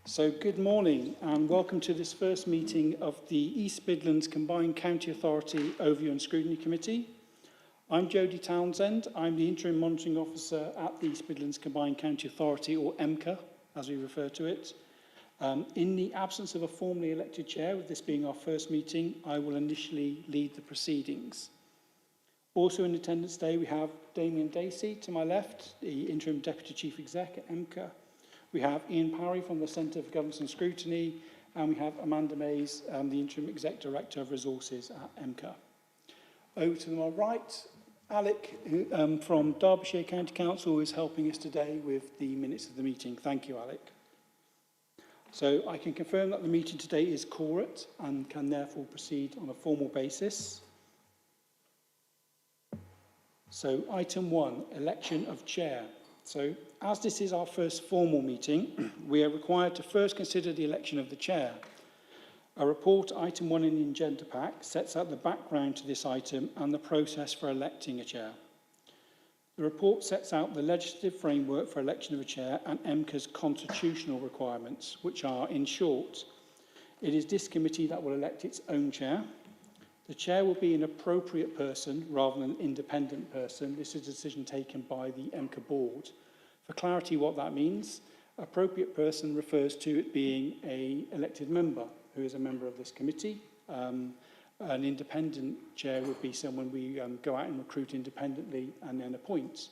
So good morning and welcome to this first meeting of the East Midlands Combined County Authority Overview and Scrutiny Committee. I'm Jodie Townsend. I'm the Interim Monitoring Officer at the East Midlands Combined County Authority, or EMCA, as we refer to it. In the absence of a formally elected chair, with this being our first meeting, I will initially lead the proceedings. Also in attendance today, we have Damien Dacey to my left, the Interim Deputy Chief Exec at EMCA. We have Ian Parry from the Centre for Governance and Scrutiny, and we have Amanda Mays, the Interim Exec Director of Resources at EMCA. Over to my right, Alec from Derbyshire County Council is helping us today with the minutes of the meeting. Thank you, Alec. So I can confirm that the meeting today is quorate and can therefore proceed on a formal basis. So item 1, election of chair. So as this is our first formal meeting, we are required to first consider the election of the chair. A report, item 1 in the agenda pack, sets out the background to this item and the process for electing a chair. The report sets out the legislative framework for election of a chair and EMCA's constitutional requirements, which are, in short, it is this committee that will elect its own chair. The chair will be an appropriate person rather than an independent person. This is a decision taken by the EMCA board. For clarity, what that means, appropriate person refers to it being an elected member who is a member of this committee. An independent chair would be someone we go out and recruit independently and then appoint.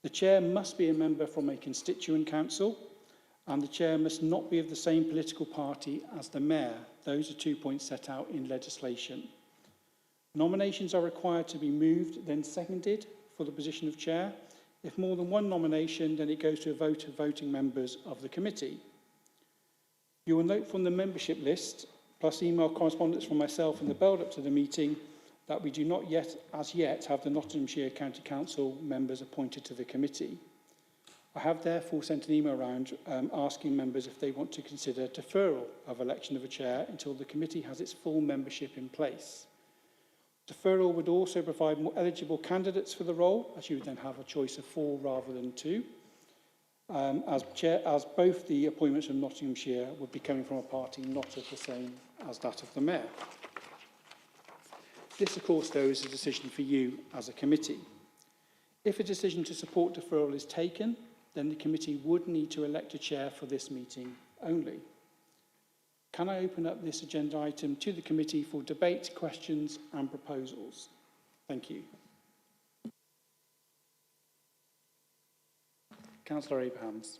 The chair must be a member from a constituent council, and the chair must not be of the same political party as the mayor. Those are 2 points set out in legislation. Nominations are required to be moved, then seconded for the position of chair. If more than one nomination, then it goes to a vote of voting members of the committee. You will note from the membership list, plus email correspondence from myself in the build-up to the meeting, that we do not yet, as yet, have the Nottinghamshire County Council members appointed to the committee. I have therefore sent an email around asking members if they want to consider deferral of election of a chair until the committee has its full membership in place. Deferral would also provide more eligible candidates for the role, as you would then have a choice of 4 rather than 2, as both the appointments from Nottinghamshire would be coming from a party not of the same as that of the mayor. This, of course, though, is a decision for you as a committee. If a decision to support deferral is taken, then the committee would need to elect a chair for this meeting only. Can I open up this agenda item to the committee for debate, questions and proposals? Thank you. Councillor Abrahams.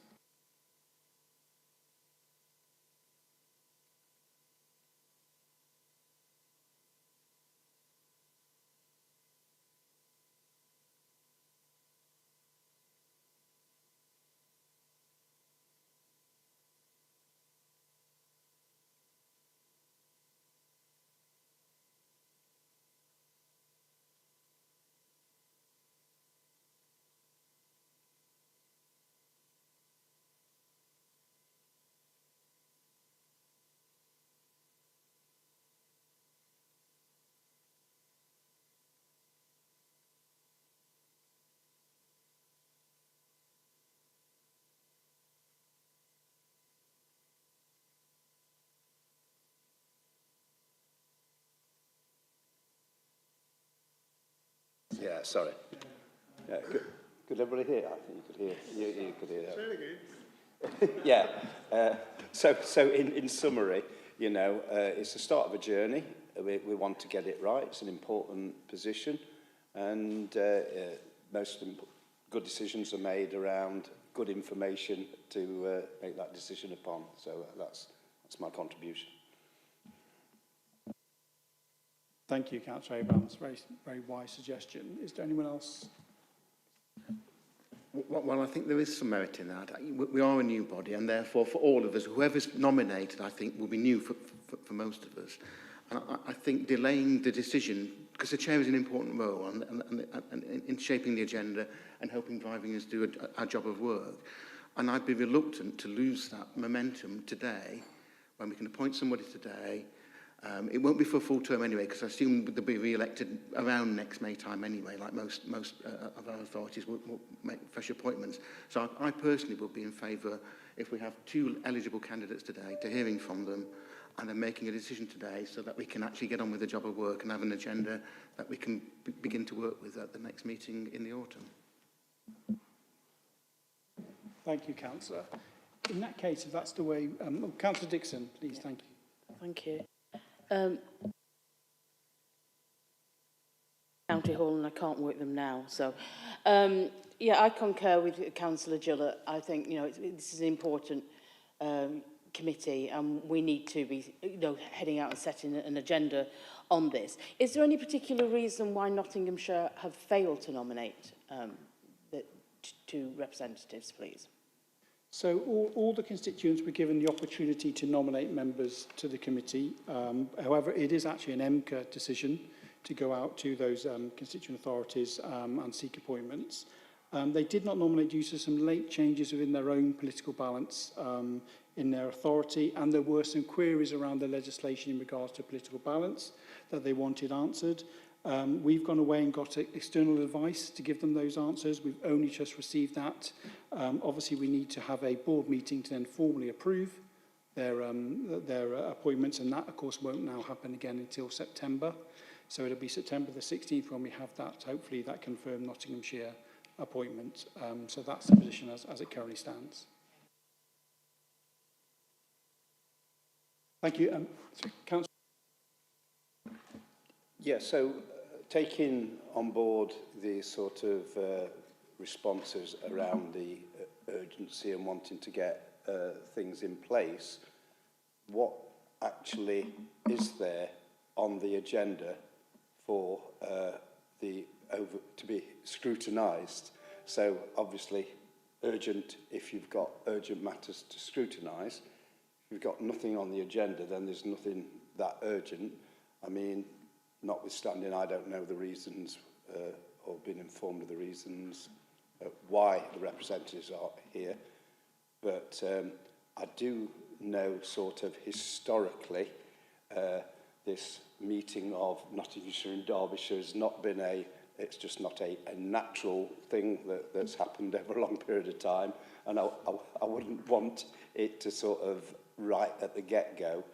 Yeah, sorry. Yeah, could everybody hear? I think you could hear. You could hear that. Yeah. So in summary, you know, it's the start of a journey. We want to get it right. It's an important position, and most good decisions are made around good information to make that decision upon. So that's my contribution. Thank you, Councillor Abrahams. Very wise suggestion. Is there anyone else? Well, I think there is some merit in that. We are a new body, and therefore, for all of us, whoever's nominated, I think, will be new for most of us. And I think delaying the decision, because the chair is an important role and in shaping the agenda and helping driving us do our job of work. And I'd be reluctant to lose that momentum today, when we can appoint somebody today, It won't be for a full term anyway, because I assume they'll be re-elected around next May time anyway, like most of our authorities will make fresh appointments. So I personally would be in favour, if we have 2 eligible candidates today, to hearing from them and then making a decision today so that we can actually get on with the job of work and have an agenda that we can begin to work with at the next meeting in the autumn. Thank you, Councillor. In that case, if that's the way, Councillor Dixon, please, thank you. Thank you. County Hall, and I can't work them now. So, yeah, I concur with Councillor Gillett. I think, you know, this is an important committee, and we need to be, you know, heading out and setting an agenda on this. Is there any particular reason why Nottinghamshire have failed to nominate the 2 representatives, please? So all the constituents were given the opportunity to nominate members to the committee. However, it is actually an MCA decision to go out to those constituent authorities and seek appointments. They did not nominate due to some late changes within their own political balance in their authority, and there were some queries around the legislation in regards to political balance that they wanted answered. We've gone away and got external advice to give them those answers. We've only just received that. Obviously, we need to have a board meeting to then formally approve their appointments, and that, of course, won't now happen again until September. So it'll be September the 16th when we have that, hopefully, that confirmed Nottinghamshire appointment. So that's the position as it currently stands. Thank you. Councillor. Yeah, so taking on board the sort of responses around the urgency and wanting to get things in place, what actually is there on the agenda for to be scrutinised? So obviously urgent, if you've got urgent matters to scrutinise. If you've got nothing on the agenda, then there's nothing that urgent. I mean, notwithstanding, I don't know the reasons or been informed of the reasons why the representatives are here, but I do know sort of historically this meeting of Nottinghamshire and Derbyshire has not been it's just not a natural thing that's happened over a long period of time, and I wouldn't want it to sort of right at the get-go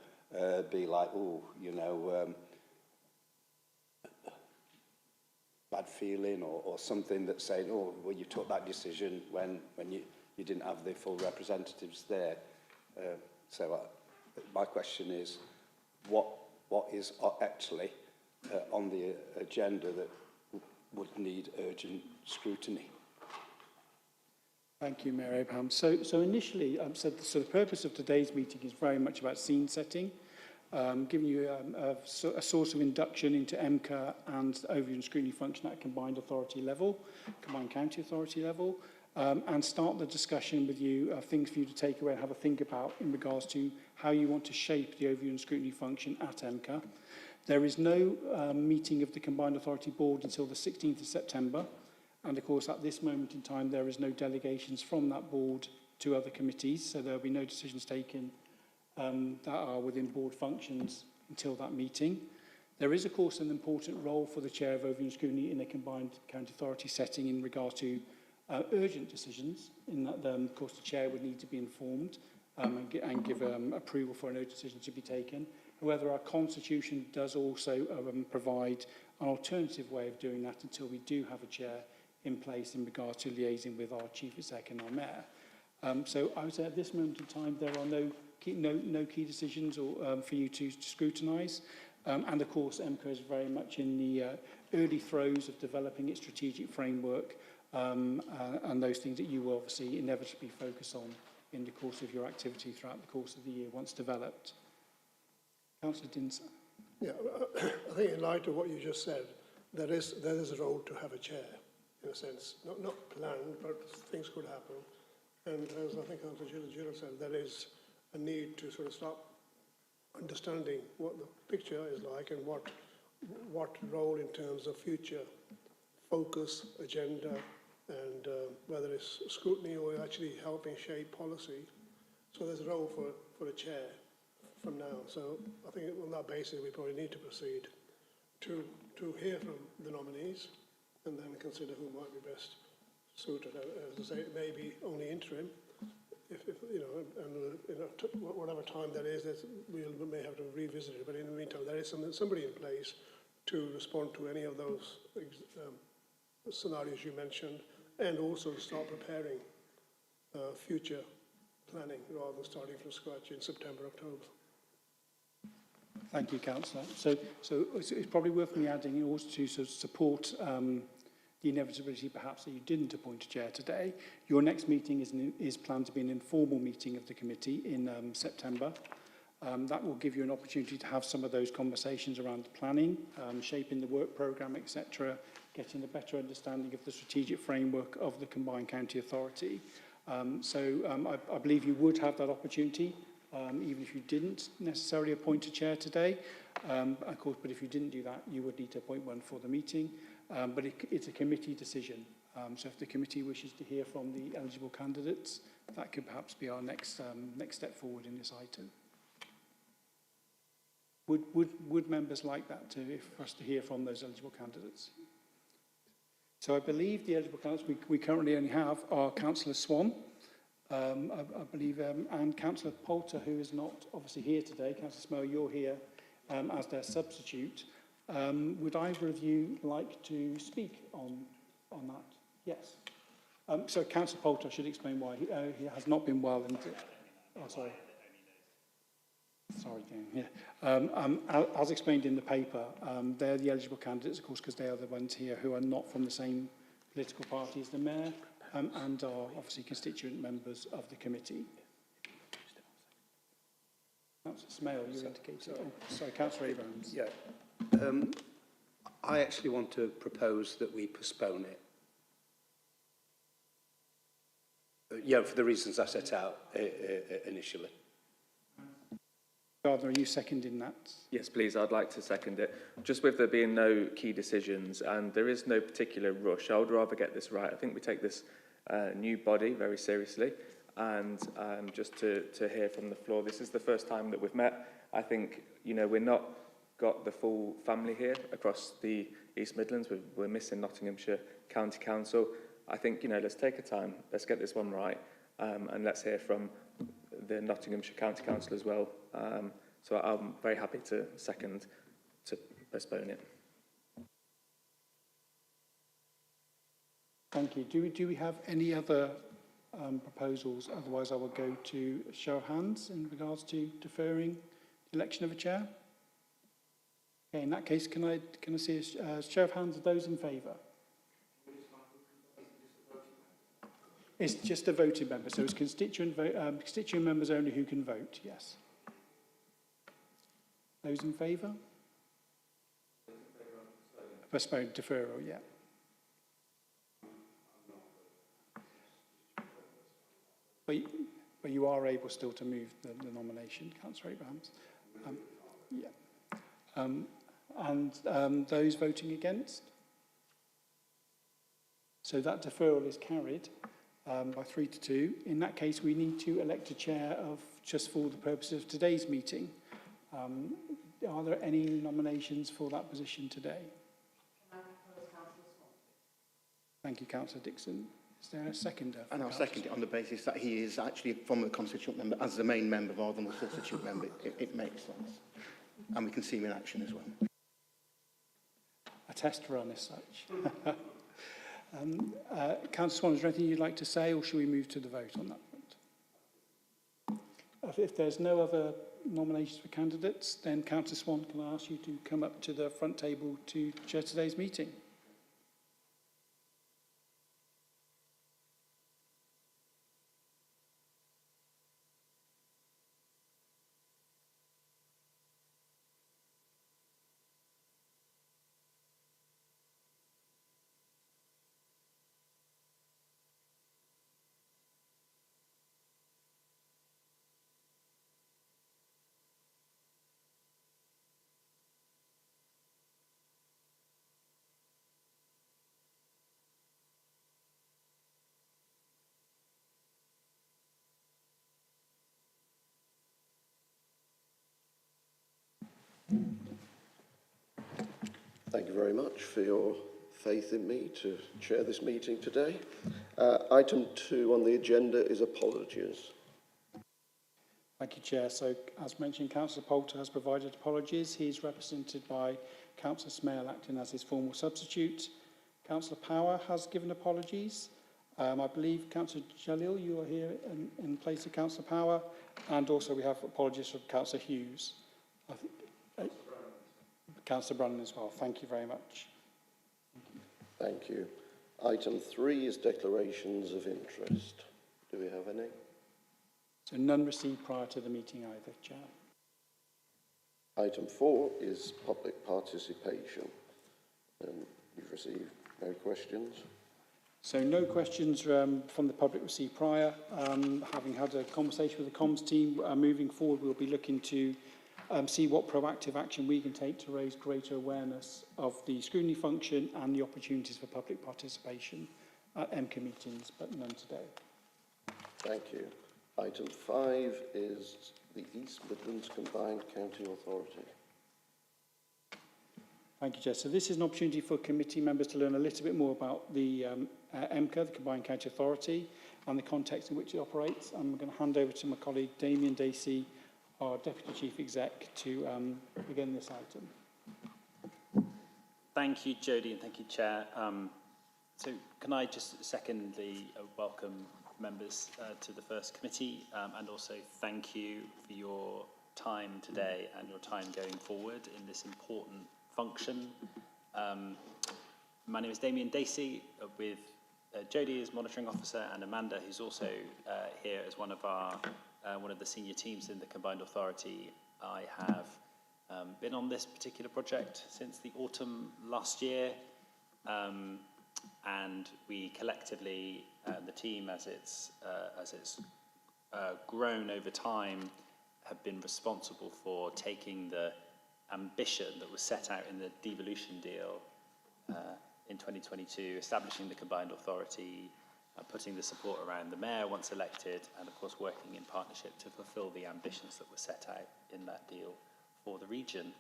be like, oh, you know, bad feeling or something that's saying, oh, well, you took that decision when you didn't have the full representatives there. So my question is, what is actually on the agenda that would need urgent scrutiny? Thank you, Mayor Abraham. So initially, so the purpose of today's meeting is very much about scene setting, giving you a source of induction into MCA and the overview and scrutiny function at combined authority level, combined county authority level, and start the discussion with you, things for you to take away and have a think about in regards to how you want to shape the overview and scrutiny function at MCA. There is no meeting of the combined authority board until the 16th of September. And of course, at this moment in time, there is no delegations from that board to other committees, so there will be no decisions taken that are within board functions until that meeting. There is, of course, an important role for the Chair of Overview and Scrutiny in a combined county authority setting in regard to urgent decisions, in that, of course, the Chair would need to be informed and give approval for an urgent decision to be taken. However, our Constitution does also provide an alternative way of doing that until we do have a Chair in place in regards to liaising with our Chief Exec and our Mayor. So I would say at this moment in time, there are no key decisions for you to scrutinise. And of course, MCA is very much in the early throes of developing its strategic framework and those things that you will obviously inevitably focus on in the course of your activity throughout the course of the year once developed. Councillor Dinser. Yeah, I think in light of what you just said, there is a role to have a chair, in a sense, not planned, but things could happen. And as I think Councillor Gillett said, there is a need to sort of start understanding what the picture is like and what role in terms of future focus, agenda, and whether it's scrutiny or actually helping shape policy. So there's a role for a chair from now. So I think on that basis we probably need to proceed to hear from the nominees and then consider who might be best suited. As I say, it may be only interim, if you know, and whatever time that is, we may have to revisit it. But in the meantime, there is somebody in place to respond to any of those scenarios you mentioned, and also start preparing future planning rather than starting from scratch in September, October. Thank you, Councillor. So it's probably worth me adding, in order to sort of support the inevitability perhaps that you didn't appoint a chair today, your next meeting is planned to be an informal meeting of the committee in September. That will give you an opportunity to have some of those conversations around planning, shaping the work programme, etc., getting a better understanding of the strategic framework of the Combined County Authority. I believe you would have that opportunity, even if you didn't necessarily appoint a chair today. Of course, but if you didn't do that, you would need to appoint one for the meeting. But it's a committee decision. So if the committee wishes to hear from the eligible candidates, that could perhaps be our next step forward in this item. Would members like that for us to hear from those eligible candidates? So I believe the eligible candidates we currently only have are Councillor Swan, I believe, and Councillor Poulter, who is not obviously here today. Councillor Smell, you're here as their substitute. Would either of you like to speak on that? Yes. So Councillor Poulter, I should explain why. He has not been well. Oh, sorry. Sorry, Dan. Yeah. As explained in the paper, they're the eligible candidates, of course, because they are the ones here who are not from the same political party as the Mayor and are obviously constituent members of the committee. Councillor Smale, you indicated. Oh, sorry, Councillor Abrahams. Yeah. I actually want to propose that we postpone it. For the reasons I set out initially. Gardner, are you seconding that? Yes, please. I'd like to second it. Just with there being no key decisions and there is no particular rush, I would rather get this right. I think we take this new body very seriously, and just to hear from the floor. This is the first time that we've met. I think, we're not got the full family here across the East Midlands. We're missing Nottinghamshire County Council. I think, let's take a time. Let's get this one right, and let's hear from the Nottinghamshire County Council as well. So I'm very happy to second to postpone it. Thank you. Do we have any other proposals? Otherwise, I will go to show of hands in regards to deferring the election of a chair. Okay, in that case, can I see a show of hands of those in favour? It's just a voting member, so it's constituent members only who can vote, yes. Those in favour? Postpone, deferral, yeah. But you are able still to move the nomination, Councillor Abrahams. Those voting against? So that deferral is carried by 3-2. In that case, we need to elect a chair just for the purposes of today's meeting. Are there any nominations for that position today? Thank you, Councillor Dixon. Is there a seconder? And I'll second it on the basis that he is actually from the constituent member as the main member rather than the substitute member. It makes sense. And we can see him in action as well. A test run as such. Councillor Swan, is there anything you'd like to say, or shall we move to the vote on that front? If there's no other nominations for candidates, then Councillor Swan, can I ask you to come up to the front table to chair today's meeting? Thank you very much for your faith in me to chair this meeting today. Item 2 on the agenda is apologies. Thank you, Chair. So, as mentioned, Councillor Poulter has provided apologies. He's represented by Councillor Smale acting as his formal substitute. Councillor Power has given apologies. I believe Councillor Jalil, you are here in place of Councillor Power. And also we have apologies from Councillor Hughes. Councillor Brannan as well. Thank you very much. Thank you. Item 3 is declarations of interest. Do we have any? So none received prior to the meeting either, Chair. Item 4 is public participation. You've received no questions. So no questions from the public received prior. Having had a conversation with the comms team, moving forward we'll be looking to see what proactive action we can take to raise greater awareness of the scrutiny function and the opportunities for public participation at MCA meetings, but none today. Thank you. Item 5 is the East Midlands Combined County Authority. Thank you, Chair. So this is an opportunity for committee members to learn a little bit more about the MCA, the Combined County Authority, and the context in which it operates. I'm going to hand over to my colleague Damien Dacey, our Deputy Chief Exec, to begin this item. Thank you, Jodie, and thank you, Chair. So can I just secondly welcome members to the first committee and also thank you for your time today and your time going forward in this important function. My name is Damien Dacey with Jodie as monitoring officer and Amanda, who's also here as one of the senior teams in the Combined Authority. I have been on this particular project since the autumn last year, and we collectively, the team as it's grown over time, have been responsible for taking the ambition that was set out in the devolution deal in 2022, establishing the Combined Authority, putting the support around the mayor once elected, and of course working in partnership to fulfil the ambitions that were set out in that deal for the region.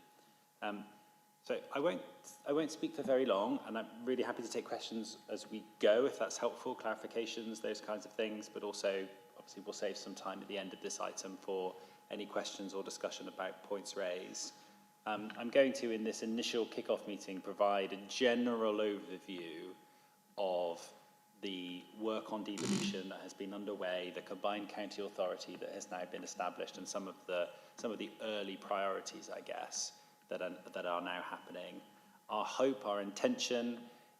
So I won't speak for very long, and I'm really happy to take questions as we go, if that's helpful, clarifications, those kinds of things, but also obviously we'll save some time at the end of this item for any questions or discussion about points raised. I'm going to, in this initial kick-off meeting, provide a general overview of the work on devolution that has been underway, the Combined County Authority that has now been established, and some of the early priorities, I guess, that are now happening. Our hope, our intention,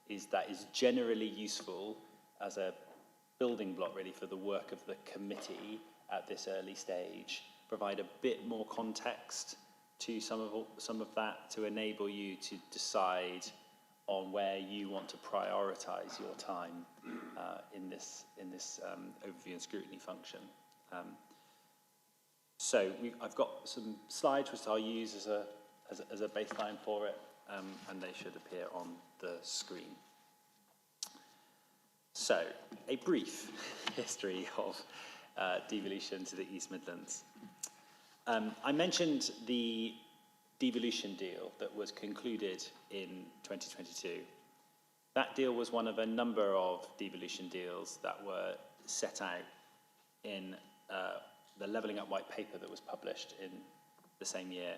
is that is generally useful as a building block, really, for the work of the committee at this early stage. Provide a bit more context to some of that to enable you to decide on where you want to prioritise your time in this overview and scrutiny function. So I've got some slides which I'll use as a baseline for it, and they should appear on the screen. So, a brief history of devolution to the East Midlands. I mentioned the devolution deal that was concluded in 2022. That deal was one of a number of devolution deals that were set out in the Levelling Up White Paper that was published in the same year.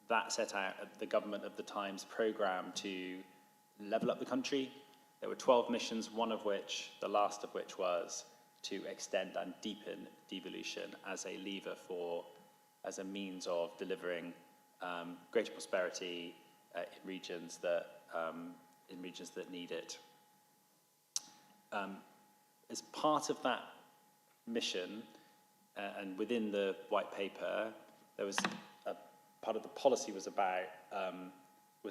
That set out the government of the time's programme to level up the country. There were 12 missions, one of which, the last of which, was to extend and deepen devolution as a lever as a means of delivering greater prosperity in regions that need it. As part of that mission, and within the white paper, there was part of the policy was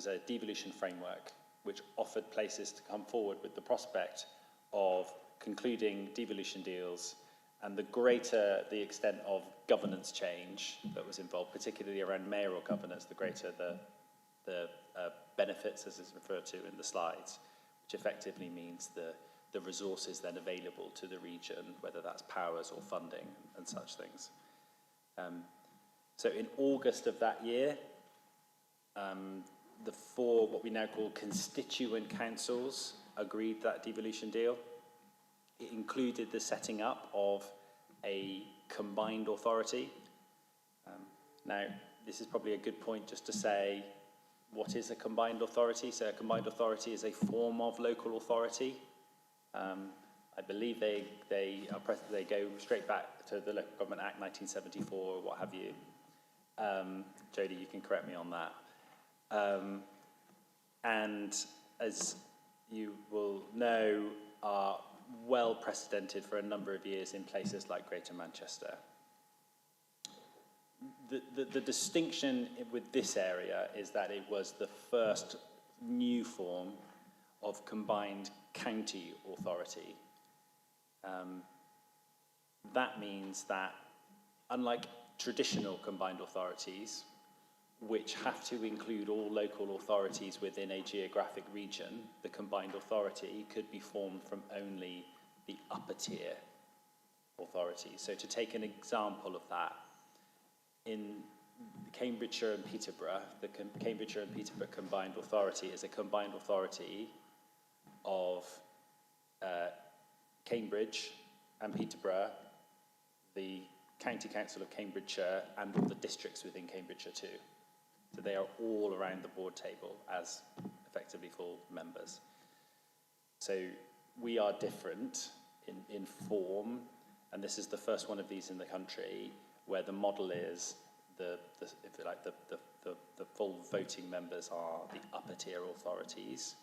a devolution framework which offered places to come forward with the prospect of concluding devolution deals, and the greater the extent of governance change that was involved, particularly around mayoral governance, the greater the benefits, as is referred to in the slides, which effectively means the resources then available to the region, whether that's powers or funding and such things. So in August of that year, the four, what we now call constituent councils, agreed that devolution deal. It included the setting up of a combined authority. Now, this is probably a good point just to say, what is a combined authority? So a combined authority is a form of local authority. I believe they go straight back to the Local Government Act 1974 or what have you. Jodie, you can correct me on that. And as you will know, are well precedented for a number of years in places like Greater Manchester. The distinction with this area is that it was the first new form of combined county authority. That means that, unlike traditional combined authorities, which have to include all local authorities within a geographic region, the combined authority could be formed from only the upper tier authorities. So to take an example of that, in Cambridgeshire and Peterborough, the Cambridgeshire and Peterborough Combined Authority is a combined authority of Cambridge and Peterborough, the County Council of Cambridgeshire, and all the districts within Cambridgeshire too. So they are all around the board table as effectively full members. So we are different in form, and this is the first one of these in the country, where the model is if you like, the full voting members are the upper tier authorities,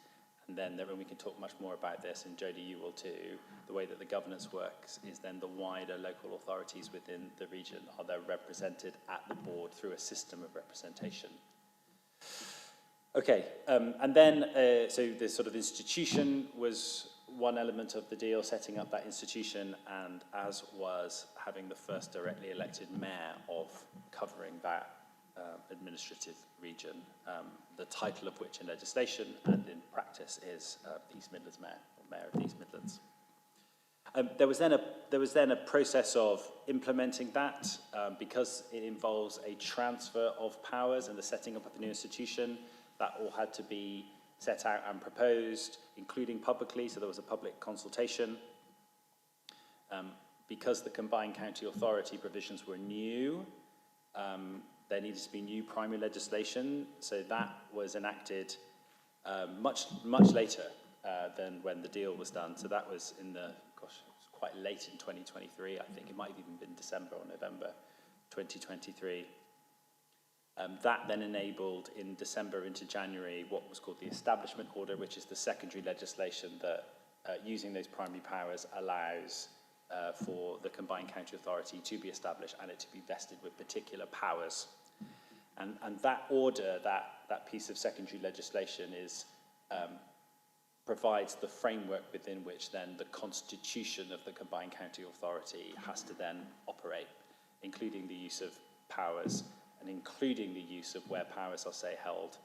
and then we can talk much more about this, and Jodie, you will too. The way that the governance works is then the wider local authorities within the region are then represented at the board through a system of representation. Okay, and then so the sort of institution was one element of the deal, setting up that institution, and as was having the first directly elected mayor of covering that administrative region, the title of which in legislation and in practice is the East Midlands Mayor, or Mayor of the East Midlands. There was then a process of implementing that because it involves a transfer of powers and the setting up of a new institution. That all had to be set out and proposed, including publicly, so there was a public consultation. Because the combined county authority provisions were new, there needed to be new primary legislation, so that was enacted much later than when the deal was done. So that was in the, it was quite late in 2023. I think it might have even been December or November 2023. That then enabled in December into January what was called the Establishment Order, which is the secondary legislation that, using those primary powers, allows for the combined county authority to be established and it to be vested with particular powers. And that order, that piece of secondary legislation is provides the framework within which then the constitution of the combined county authority has to then operate, including the use of powers and including the use of where powers are, say, held,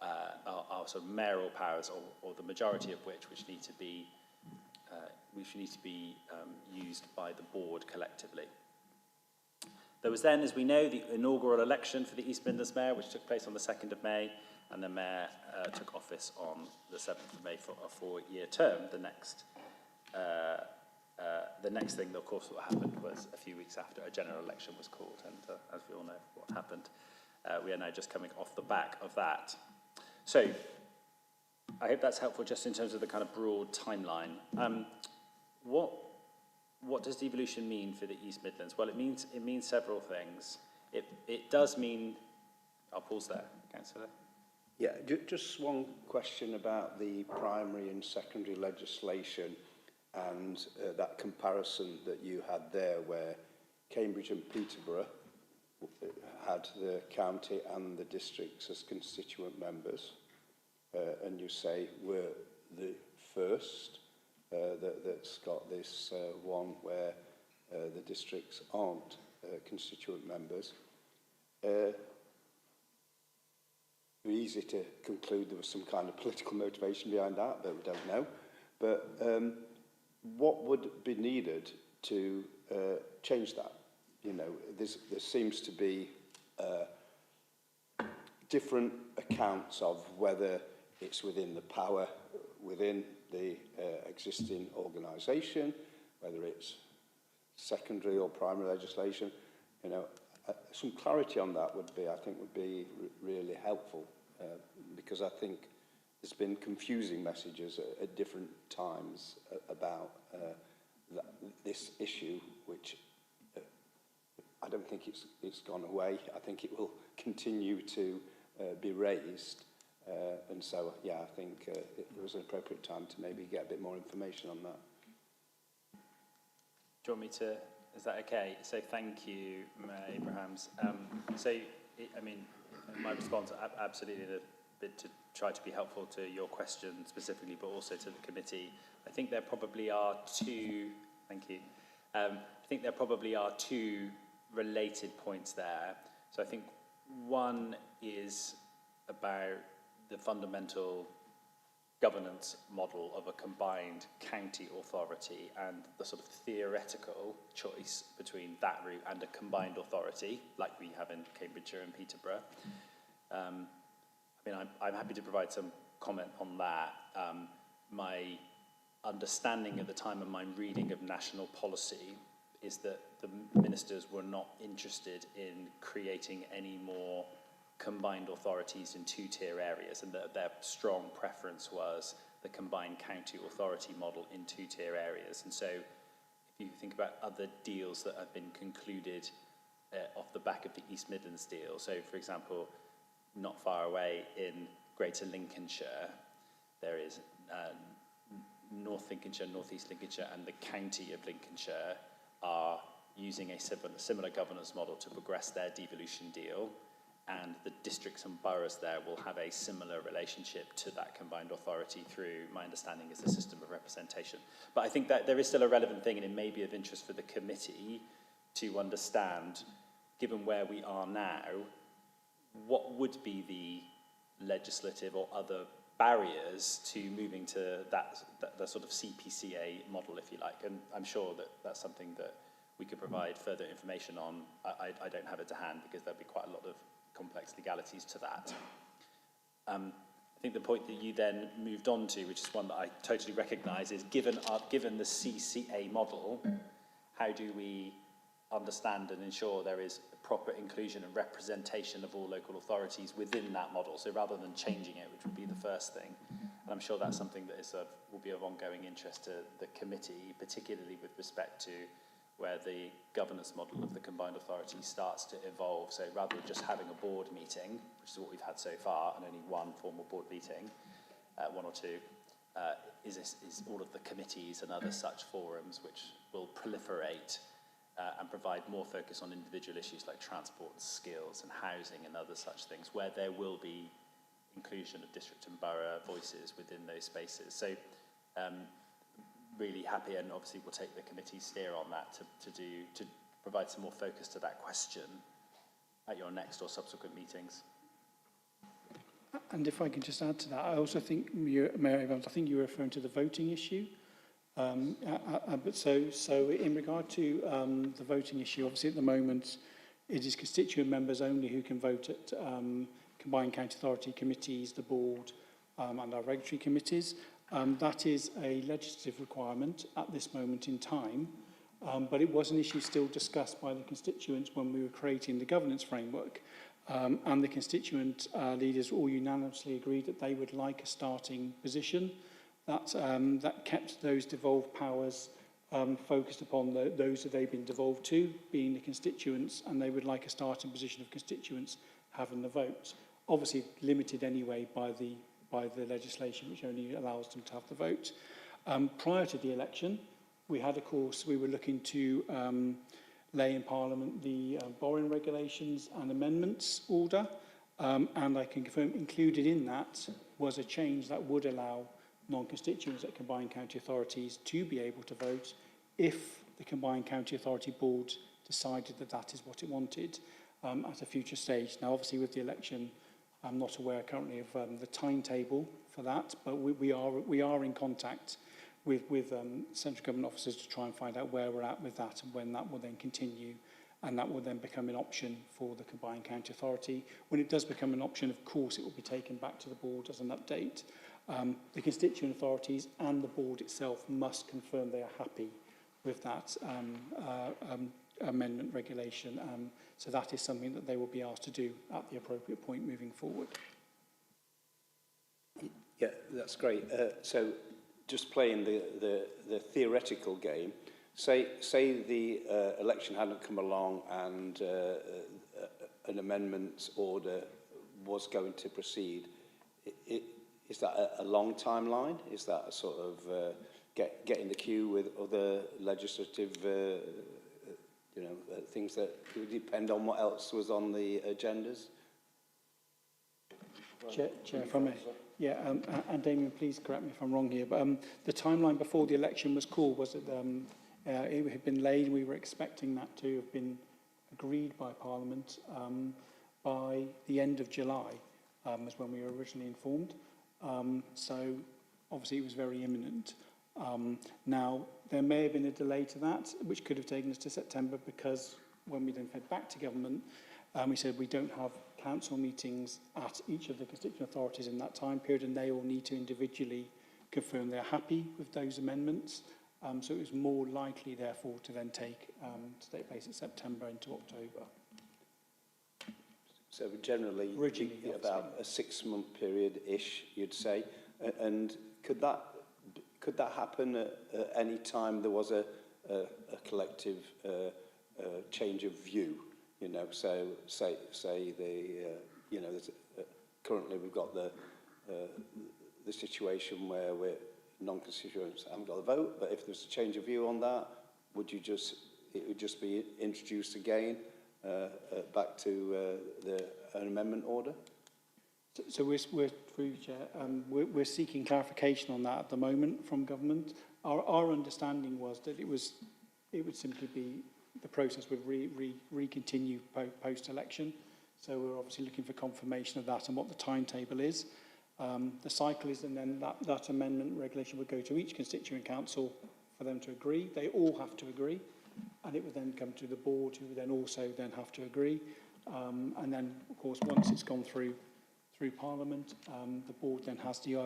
are sort of mayoral powers, or the majority of which need to be used by the board collectively. There was then, as we know, the inaugural election for the East Midlands Mayor, which took place on the 2nd of May, and the Mayor took office on the 7th of May for a 4-year term. The next thing, of course, what happened was a few weeks after a general election was called, and as we all know what happened, we are now just coming off the back of that. So, I hope that's helpful just in terms of the kind of broad timeline. What does devolution mean for the East Midlands? Well, it means several things. It does mean, I'll pause there, Councillor. Yeah, just one question about the primary and secondary legislation and that comparison that you had there where Cambridge and Peterborough had the county and the districts as constituent members, and you say we're the first that's got this one where the districts aren't constituent members. Easy to conclude there was some kind of political motivation behind that, but we don't know. But what would be needed to change that? You know, there seems to be different accounts of whether it's within the power within the existing organisation, whether it's secondary or primary legislation. You know, some clarity on that would be, I think, would be really helpful, because I think there's been confusing messages at different times about this issue, which I don't think it's gone away. I think it will continue to be raised. And so, yeah, I think it was an appropriate time to maybe get a bit more information on that. Do you want me to, is that okay? So thank you, Mayor Abrahams. I mean, my response, absolutely a bit to try to be helpful to your question specifically, but also to the committee. I think there probably are two, thank you. I think there probably are two related points there. So I think one is about the fundamental governance model of a combined county authority and the sort of theoretical choice between that route and a combined authority, like we have in Cambridgeshire and Peterborough. I mean, I'm happy to provide some comment on that. My understanding at the time of my reading of national policy is that the ministers were not interested in creating any more combined authorities in two-tier areas, and that their strong preference was the combined county authority model in two-tier areas. And so if you think about other deals that have been concluded off the back of the East Midlands deal, so for example, not far away in Greater Lincolnshire, there is North Lincolnshire, North East Lincolnshire, and the county of Lincolnshire are using a similar governance model to progress their devolution deal, and the districts and boroughs there will have a similar relationship to that combined authority through, my understanding, is the system of representation. But I think that there is still a relevant thing, and it may be of interest for the committee to understand, given where we are now, what would be the legislative or other barriers to moving to the sort of CPCA model, if you like. And I'm sure that that's something that we could provide further information on. I don't have it to hand because there'll be quite a lot of complex legalities to that. I think the point that you then moved on to, which is one that I totally recognise, is given the CCA model, how do we understand and ensure there is proper inclusion and representation of all local authorities within that model? So rather than changing it, which would be the first thing, and I'm sure that's something that will be of ongoing interest to the committee, particularly with respect to where the governance model of the combined authority starts to evolve. So rather than just having a board meeting, which is what we've had so far, and only one formal board meeting, one or two, is all of the committees and other such forums which will proliferate and provide more focus on individual issues like transport, skills and housing and other such things, where there will be inclusion of district and borough voices within those spaces. So really happy, and obviously we'll take the committee's steer on that to provide some more focus to that question at your next or subsequent meetings. And if I can just add to that, I also think, Mayor Evans, I think you were referring to the voting issue. But so in regard to the voting issue, obviously at the moment it is constituent members only who can vote at combined county authority committees, the board, and our regulatory committees. That is a legislative requirement at this moment in time, but it was an issue still discussed by the constituents when we were creating the governance framework. And the constituent leaders all unanimously agreed that they would like a starting position that kept those devolved powers focused upon those that they've been devolved to, being the constituents, and they would like a starting position of constituents having the vote. Obviously limited anyway by the legislation, which only allows them to have the vote. Prior to the election, we were looking to lay in Parliament the borrowing regulations and amendments order, and I can confirm included in that was a change that would allow non-constituents at combined county authorities to be able to vote if the combined county authority board decided that that is what it wanted at a future stage. Now, obviously, with the election, I'm not aware currently of the timetable for that, but we are in contact with central government officers to try and find out where we're at with that and when that will then continue and that will then become an option for the combined county authority. When it does become an option, of course, it will be taken back to the board as an update. The constituent authorities and the board itself must confirm they are happy with that amendment regulation. So that is something that they will be asked to do at the appropriate point moving forward. Yeah, that's great. So just playing the theoretical game, say the election hadn't come along and an amendments order was going to proceed. Is that a long timeline? Is that a sort of get in the queue with other legislative things that would depend on what else was on the agendas? Chair, if I may. Yeah, and Damien, please correct me if I'm wrong here, but the timeline before the election was called, was it it had been laid, we were expecting that to have been agreed by Parliament by the end of July, was when we were originally informed. So obviously it was very imminent. Now, there may have been a delay to that, which could have taken us to September, because when we then fed back to government, we said we don't have council meetings at each of the constituent authorities in that time period, and they all need to individually confirm they're happy with those amendments. So it was more likely, therefore, to then take place in September into October. So generally, about a 6-month period-ish, you'd say. And could that happen at any time there was a collective change of view? You know, so say there's currently we've got the situation where we're non-constituents haven't got a vote, but if there's a change of view on that, it would just be introduced again back to an amendment order? So we're through, Chair. We're seeking clarification on that at the moment from government. Our understanding was that it would simply be the process would re-continue post-election. So we're obviously looking for confirmation of that and what the timetable is. The cycle is, and then that amendment regulation would go to each constituent council for them to agree. They all have to agree, and it would then come to the board, who would then also have to agree. And then, of course, once it's gone through Parliament, the board then has the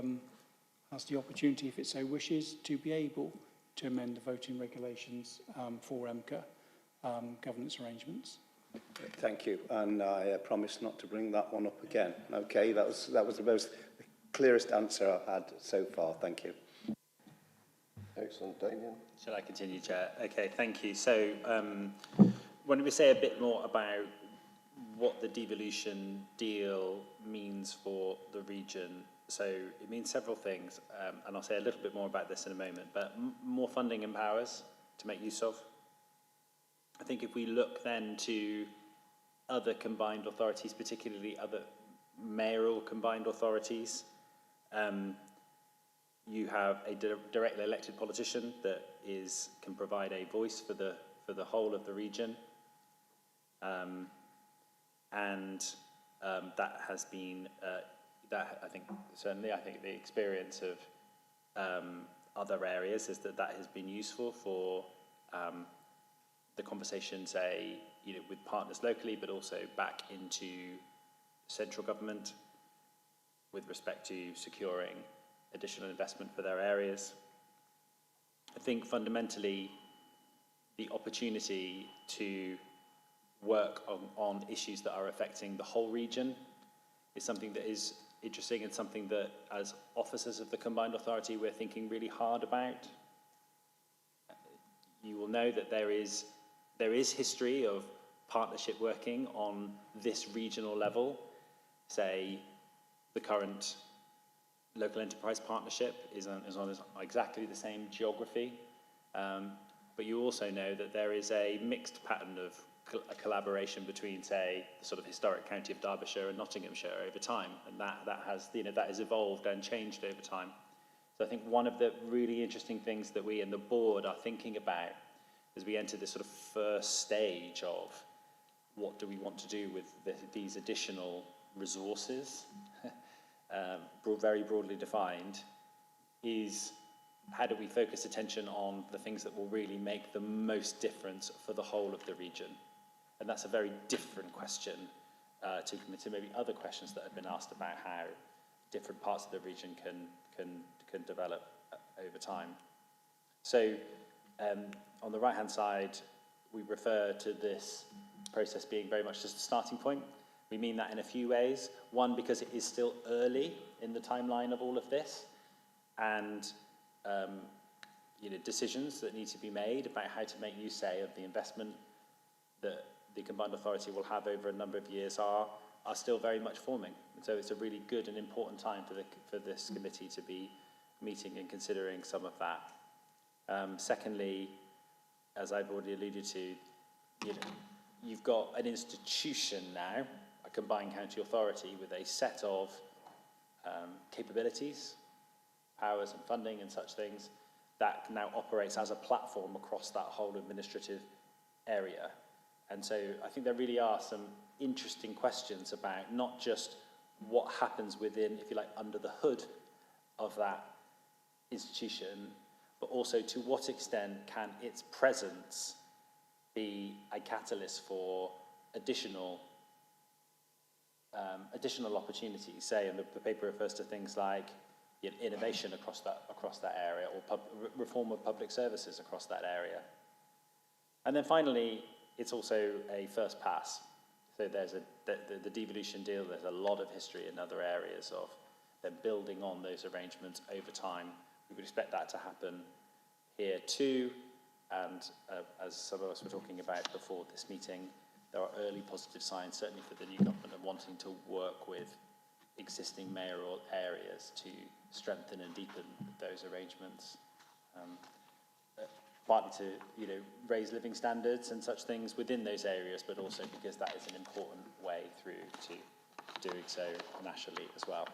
opportunity, if it so wishes, to be able to amend the voting regulations for MCA governance arrangements. Thank you, and I promise not to bring that one up again. Okay, that was the clearest answer I've had so far. Thank you. Excellent, Damien. Shall I continue, Chair? Okay, thank you. So, when we say a bit more about what the devolution deal means for the region, so it means several things, and I'll say a little bit more about this in a moment, but more funding and powers to make use of. I think if we look then to other combined authorities, particularly other mayoral combined authorities, you have a directly elected politician that can provide a voice for the whole of the region, and that has been that I think the experience of other areas is that has been useful for the conversation, say, with partners locally, but also back into central government with respect to securing additional investment for their areas. I think fundamentally the opportunity to work on issues that are affecting the whole region is something that is interesting and something that, as officers of the combined authority, we're thinking really hard about. You will know that there is history of partnership working on this regional level. Say, the current local enterprise partnership is on exactly the same geography, but you also know that there is a mixed pattern of collaboration between, say, the sort of historic county of Derbyshire and Nottinghamshire over time, and that has evolved and changed over time. So I think one of the really interesting things that we and the board are thinking about as we enter this sort of first stage of what do we want to do with these additional resources, very broadly defined, is how do we focus attention on the things that will really make the most difference for the whole of the region? And that's a very different question to maybe other questions that have been asked about how different parts of the region can develop over time. So on the right-hand side, we refer to this process being very much just a starting point. We mean that in a few ways. One, because it is still early in the timeline of all of this, and decisions that need to be made about how to make use, say, of the investment that the Combined Authority will have over a number of years are still very much forming. And so it's a really good and important time for this committee to be meeting and considering some of that. Secondly, as I've already alluded to, you've got an institution now, a combined county authority with a set of capabilities, powers and funding and such things that now operates as a platform across that whole administrative area. And so I think there really are some interesting questions about not just what happens within, if you like, under the hood of that institution, but also to what extent can its presence be a catalyst for additional opportunities. Say, and the paper refers to things like innovation across that area, or reform of public services across that area. And then finally, it's also a first pass. So there's the devolution deal. There's a lot of history in other areas of them building on those arrangements over time. We would expect that to happen here too. And as some of us were talking about before this meeting, there are early positive signs, certainly for the new government, of wanting to work with existing mayoral areas to strengthen and deepen those arrangements. Partly to raise living standards and such things within those areas, but also because that is an important way through to doing so nationally as well.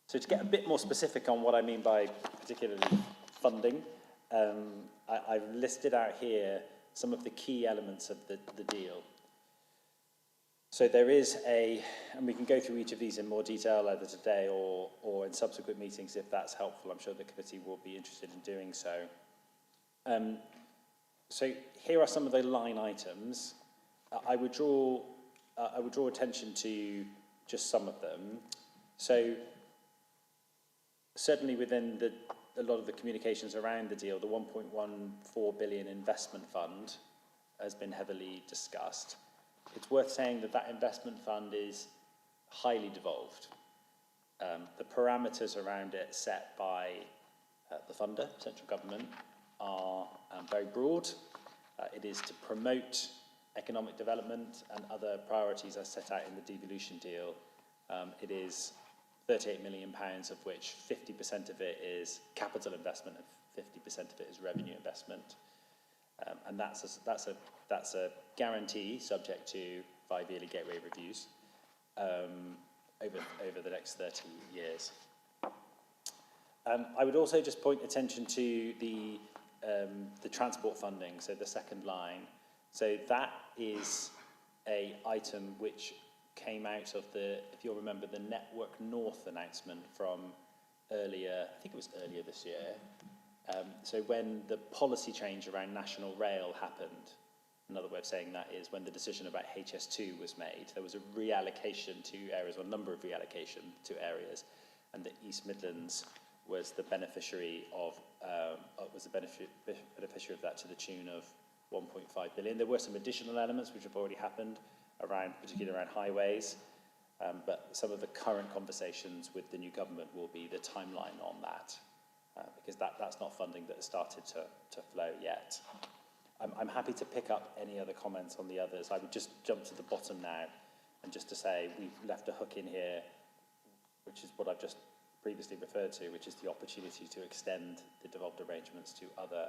So to get a bit more specific on what I mean by particularly funding, I've listed out here some of the key elements of the deal. So there is and we can go through each of these in more detail either today or in subsequent meetings if that's helpful. I'm sure the committee will be interested in doing so. So here are some of the line items. I would draw attention to just some of them. So certainly within a lot of the communications around the deal, the 1.14 billion investment fund has been heavily discussed. It's worth saying that investment fund is highly devolved. The parameters around it set by the funder, central government, are very broad. It is to promote economic development and other priorities as set out in the devolution deal. It is £38 million, of which 50% of it is capital investment and 50% of it is revenue investment. And that's a guarantee subject to 5-yearly gateway reviews over the next 30 years. I would also just point attention to the transport funding, so the second line. So that is a item which came out of if you'll remember, the Network North announcement from earlier, I think it was earlier this year. So when the policy change around National Rail happened, another way of saying that is when the decision about HS2 was made, there was a reallocation to areas, or a number of reallocation to areas, and the East Midlands was the beneficiary of that to the tune of 1.5 billion. There were some additional elements which have already happened particularly around highways, but some of the current conversations with the new government will be the timeline on that, because that's not funding that has started to flow yet. I'm happy to pick up any other comments on the others. I would just jump to the bottom now, and just to say we've left a hook in here, which is what I've just previously referred to, which is the opportunity to extend the devolved arrangements to other,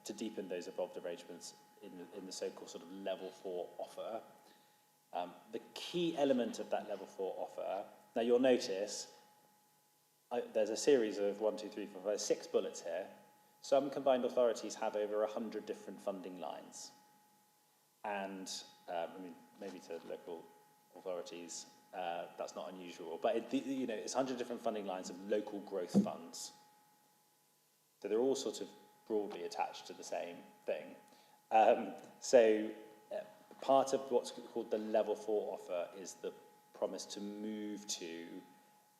to deepen those evolved arrangements in the so-called sort of level 4 offer. The key element of that level 4 offer, now you'll notice there's a series of 6 bullets here. Some combined authorities have over 100 different funding lines. And maybe to local authorities, that's not unusual, but it's 100 different funding lines of local growth funds. So they're all sort of broadly attached to the same thing. So part of what's called the level 4 offer is the promise to move to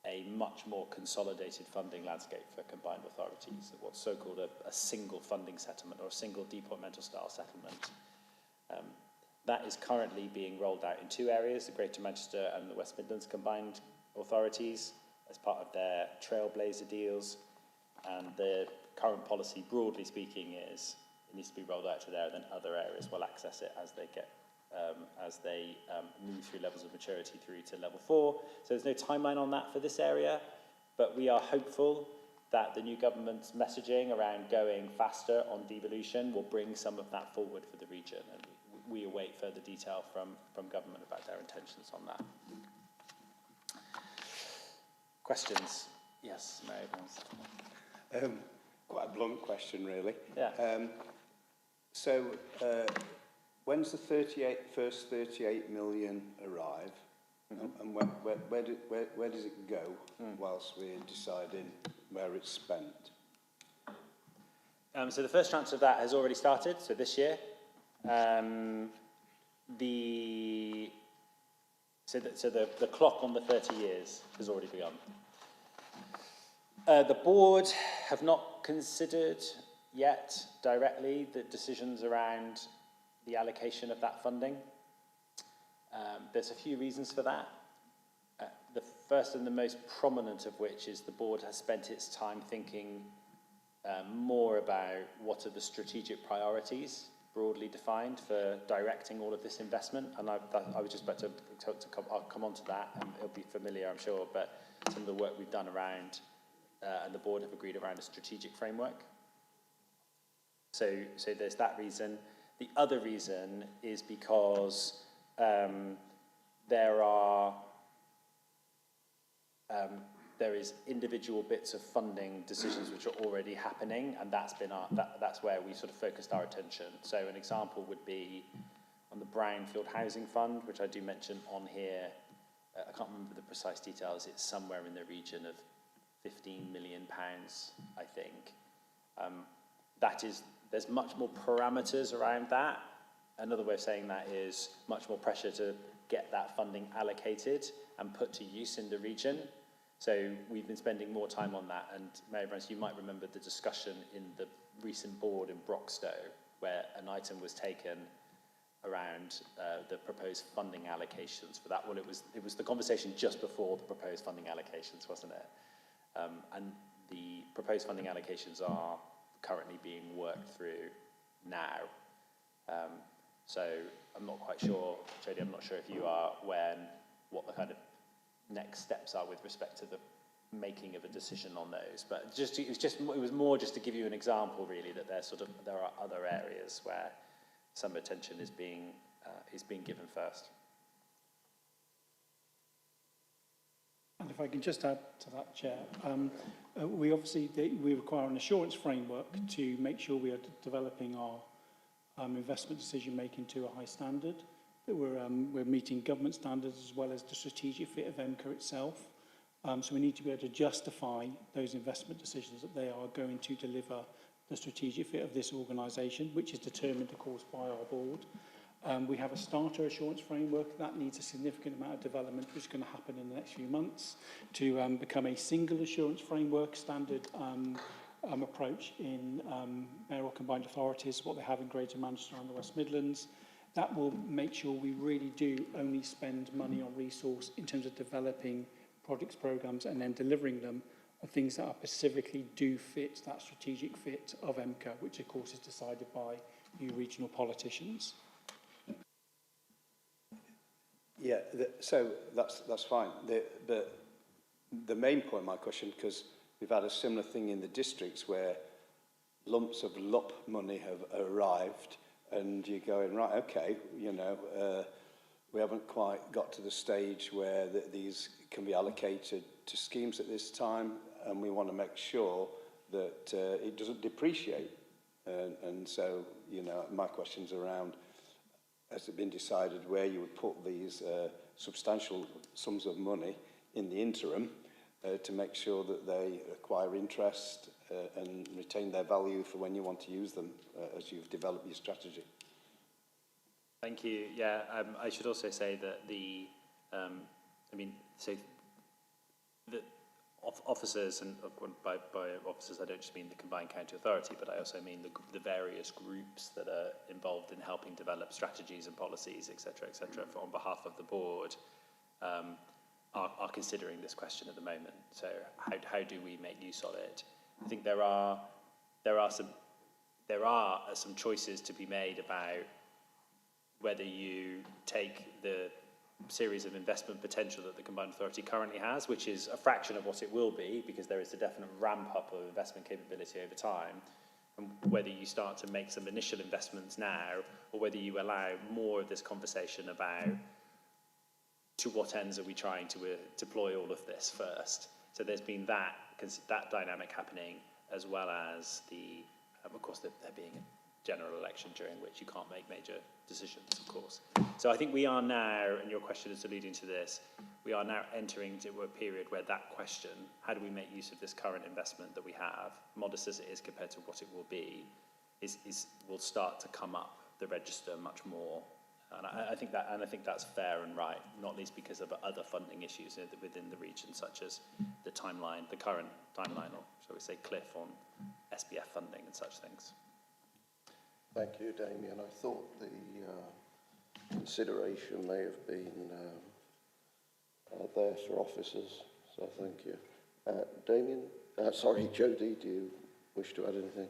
a much more consolidated funding landscape for combined authorities, what's so-called a single funding settlement or a single departmental style settlement. That is currently being rolled out in 2 areas, the Greater Manchester and the West Midlands combined authorities, as part of their Trailblazer deals. And the current policy, broadly speaking, is it needs to be rolled out to there, then other areas will access it as they get move through levels of maturity through to level 4. So there's no timeline on that for this area, but we are hopeful that the new government's messaging around going faster on devolution will bring some of that forward for the region, and we await further detail from government about their intentions on that. Questions? Yes, Mary Brown. Quite a blunt question, really. Yeah. When's the first 38 million arrive? Mm-hmm. And where does it go whilst we're deciding where it's spent? So the first tranche of that has already started, so this year. The clock on the 30 years has already begun. The board have not considered yet directly the decisions around the allocation of that funding. There's a few reasons for that. The first and the most prominent of which is the board has spent its time thinking more about what are the strategic priorities broadly defined for directing all of this investment. And I was just about to I'll come on to that, and it'll be familiar, I'm sure, but some of the work we've done around, and the board have agreed around a strategic framework. So there's that reason. The other reason is because there is individual bits of funding decisions which are already happening, and that's where we sort of focused our attention. So an example would be on the Brownfield Housing Fund, which I do mention on here. I can't remember the precise details. It's somewhere in the region of £15 million, I think. There's much more parameters around that. Another way of saying that is much more pressure to get that funding allocated and put to use in the region. So we've been spending more time on that. And Mary Brown, you might remember the discussion in the recent board in Broxtowe, where an item was taken around the proposed funding allocations for that. Well, it was the conversation just before the proposed funding allocations, wasn't it? And the proposed funding allocations are currently being worked through now. So I'm not quite sure, Jodie, I'm not sure if you are aware what the kind of next steps are with respect to the making of a decision on those. But it was more just to give you an example, really, that there are other areas where some attention is being given first. And if I can just add to that, Chair, we require an assurance framework to make sure we are developing our investment decision making to a high standard. That we're meeting government standards as well as the strategic fit of MCA itself. So we need to be able to justify those investment decisions that they are going to deliver the strategic fit of this organisation, which is determined, of course, by our board. We have a starter assurance framework that needs a significant amount of development, which is going to happen in the next few months, to become a single assurance framework standard approach in mayoral combined authorities, what they have in Greater Manchester and the West Midlands. That will make sure we really do only spend money on resource in terms of developing projects, programmes, and then delivering them on things that are specifically do fit that strategic fit of MCA, which of course is decided by you regional politicians. Yeah, so that's fine. The main point of my question, because we've had a similar thing in the districts where lumps of LUP money have arrived, and you're going, right, okay, we haven't quite got to the stage where these can be allocated to schemes at this time, and we want to make sure that it doesn't depreciate. And so, my question's around, has it been decided where you would put these substantial sums of money in the interim to make sure that they acquire interest and retain their value for when you want to use them as you've developed your strategy. Thank you. Yeah, I should also say that the officers, and by officers I don't just mean the combined county authority, but I also mean the various groups that are involved in helping develop strategies and policies, etc., on behalf of the board, are considering this question at the moment. So how do we make use of it? I think there are some choices to be made about whether you take the series of investment potential that the combined authority currently has, which is a fraction of what it will be, because there is a definite ramp up of investment capability over time, and whether you start to make some initial investments now, or whether you allow more of this conversation about to what ends are we trying to deploy all of this first. So there's been that dynamic happening, as well as of course, there being a general election during which you can't make major decisions, of course. So I think we are now, and your question is alluding to this, we are now entering into a period where that question, how do we make use of this current investment that we have, modest as it is compared to what it will be, will start to come up the register much more. And I think that's fair and right, not least because of other funding issues within the region, such as the current timeline, or shall we say cliff on SBF funding and such things. Thank you, Damien. I thought the consideration may have been there for officers, so thank you. Damien, Jodie, do you wish to add anything?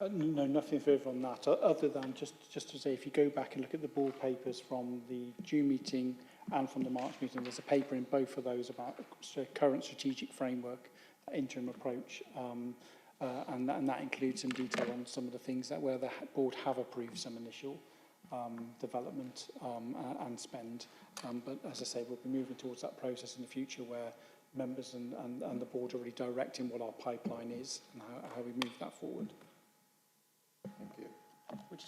No, nothing further on that, other than just to say, if you go back and look at the board papers from the June meeting and from the March meeting, there's a paper in both of those about the current strategic framework, interim approach, and that includes some detail on some of the things that where the board have approved some initial development and spend. But as I say, we'll be moving towards that process in the future where members and the board are really directing what our pipeline is and how we move that forward. Thank you.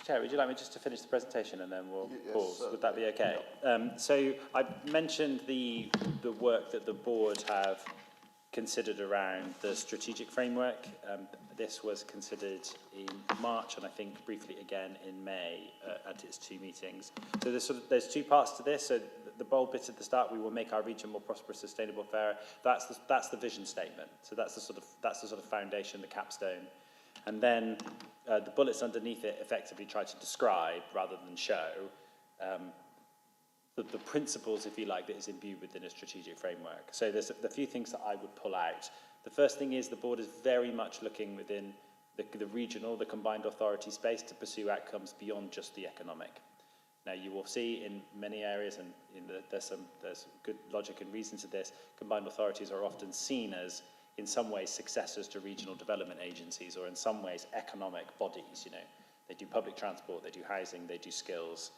Chair, would you like me just to finish the presentation and then we'll pause? Yes, would that be okay? So I mentioned the work that the board have considered around the strategic framework. This was considered in March and I think briefly again in May at its two meetings. So there's two parts to this. So the bold bit at the start, we will make our region more prosperous, sustainable, fairer. That's the vision statement. So that's the sort of foundation, the capstone. And then the bullets underneath it effectively try to describe, rather than show, the principles, if you like, that is imbued within a strategic framework. So there's a few things that I would pull out. The first thing is the board is very much looking within the regional, the combined authority space to pursue outcomes beyond just the economic. Now you will see in many areas, and there's good logic and reason to this, combined authorities are often seen as in some ways successors to regional development agencies, or in some ways economic bodies. You know, they do public transport, they do housing, they do skills.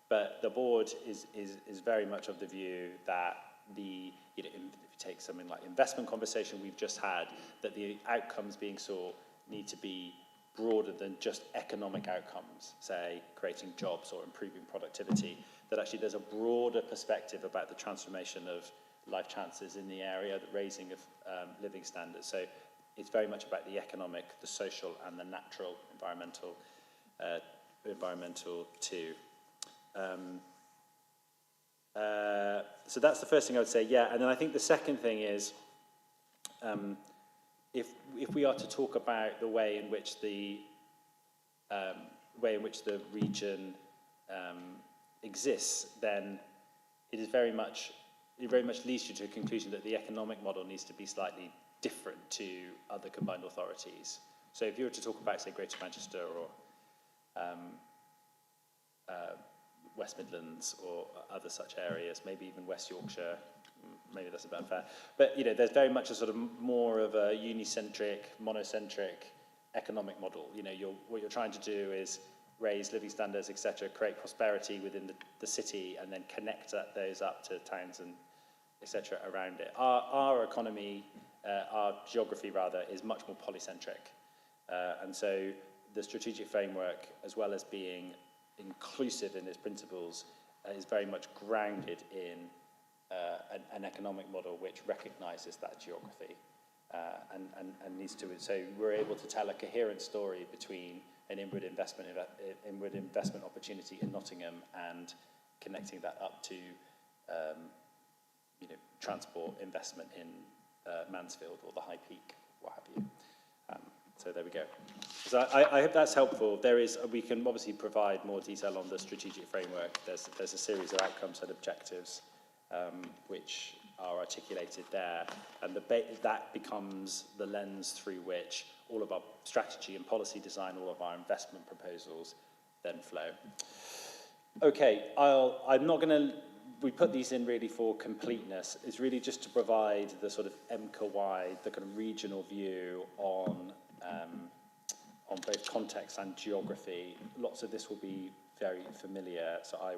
But the board is very much of the view that if you take something like investment conversation we've just had, that the outcomes being sought need to be broader than just economic outcomes, say creating jobs or improving productivity, that actually there's a broader perspective about the transformation of life chances in the area, the raising of living standards. So it's very much about the economic, the social, and the natural environmental too. So that's the first thing I would say. Yeah, and then I think the second thing is, if we are to talk about the way in which the region exists, then it very much leads you to a conclusion that the economic model needs to be slightly different to other combined authorities. So if you were to talk about, say, Greater Manchester or West Midlands or other such areas, maybe even West Yorkshire, maybe that's about fair. But there's very much a sort of more of a unicentric, monocentric economic model. What you're trying to do is raise living standards, etc., create prosperity within the city, and then connect those up to towns and etc. around it. Our economy, our geography rather, is much more polycentric, and so the strategic framework, as well as being inclusive in its principles, is very much grounded in an economic model which recognises that geography. and needs to. So we're able to tell a coherent story between an inward investment opportunity in Nottingham and connecting that up to transport investment in Mansfield or the High Peak, what have you. So there we go. So I hope that's helpful. We can obviously provide more detail on the strategic framework. There's a series of outcomes and objectives which are articulated there, and that becomes the lens through which all of our strategy and policy design, all of our investment proposals then flow. Okay, I'm not going to. We put these in really for completeness. It's really just to provide the sort of MCA-wide, the kind of regional view on both context and geography. Lots of this will be very familiar, so I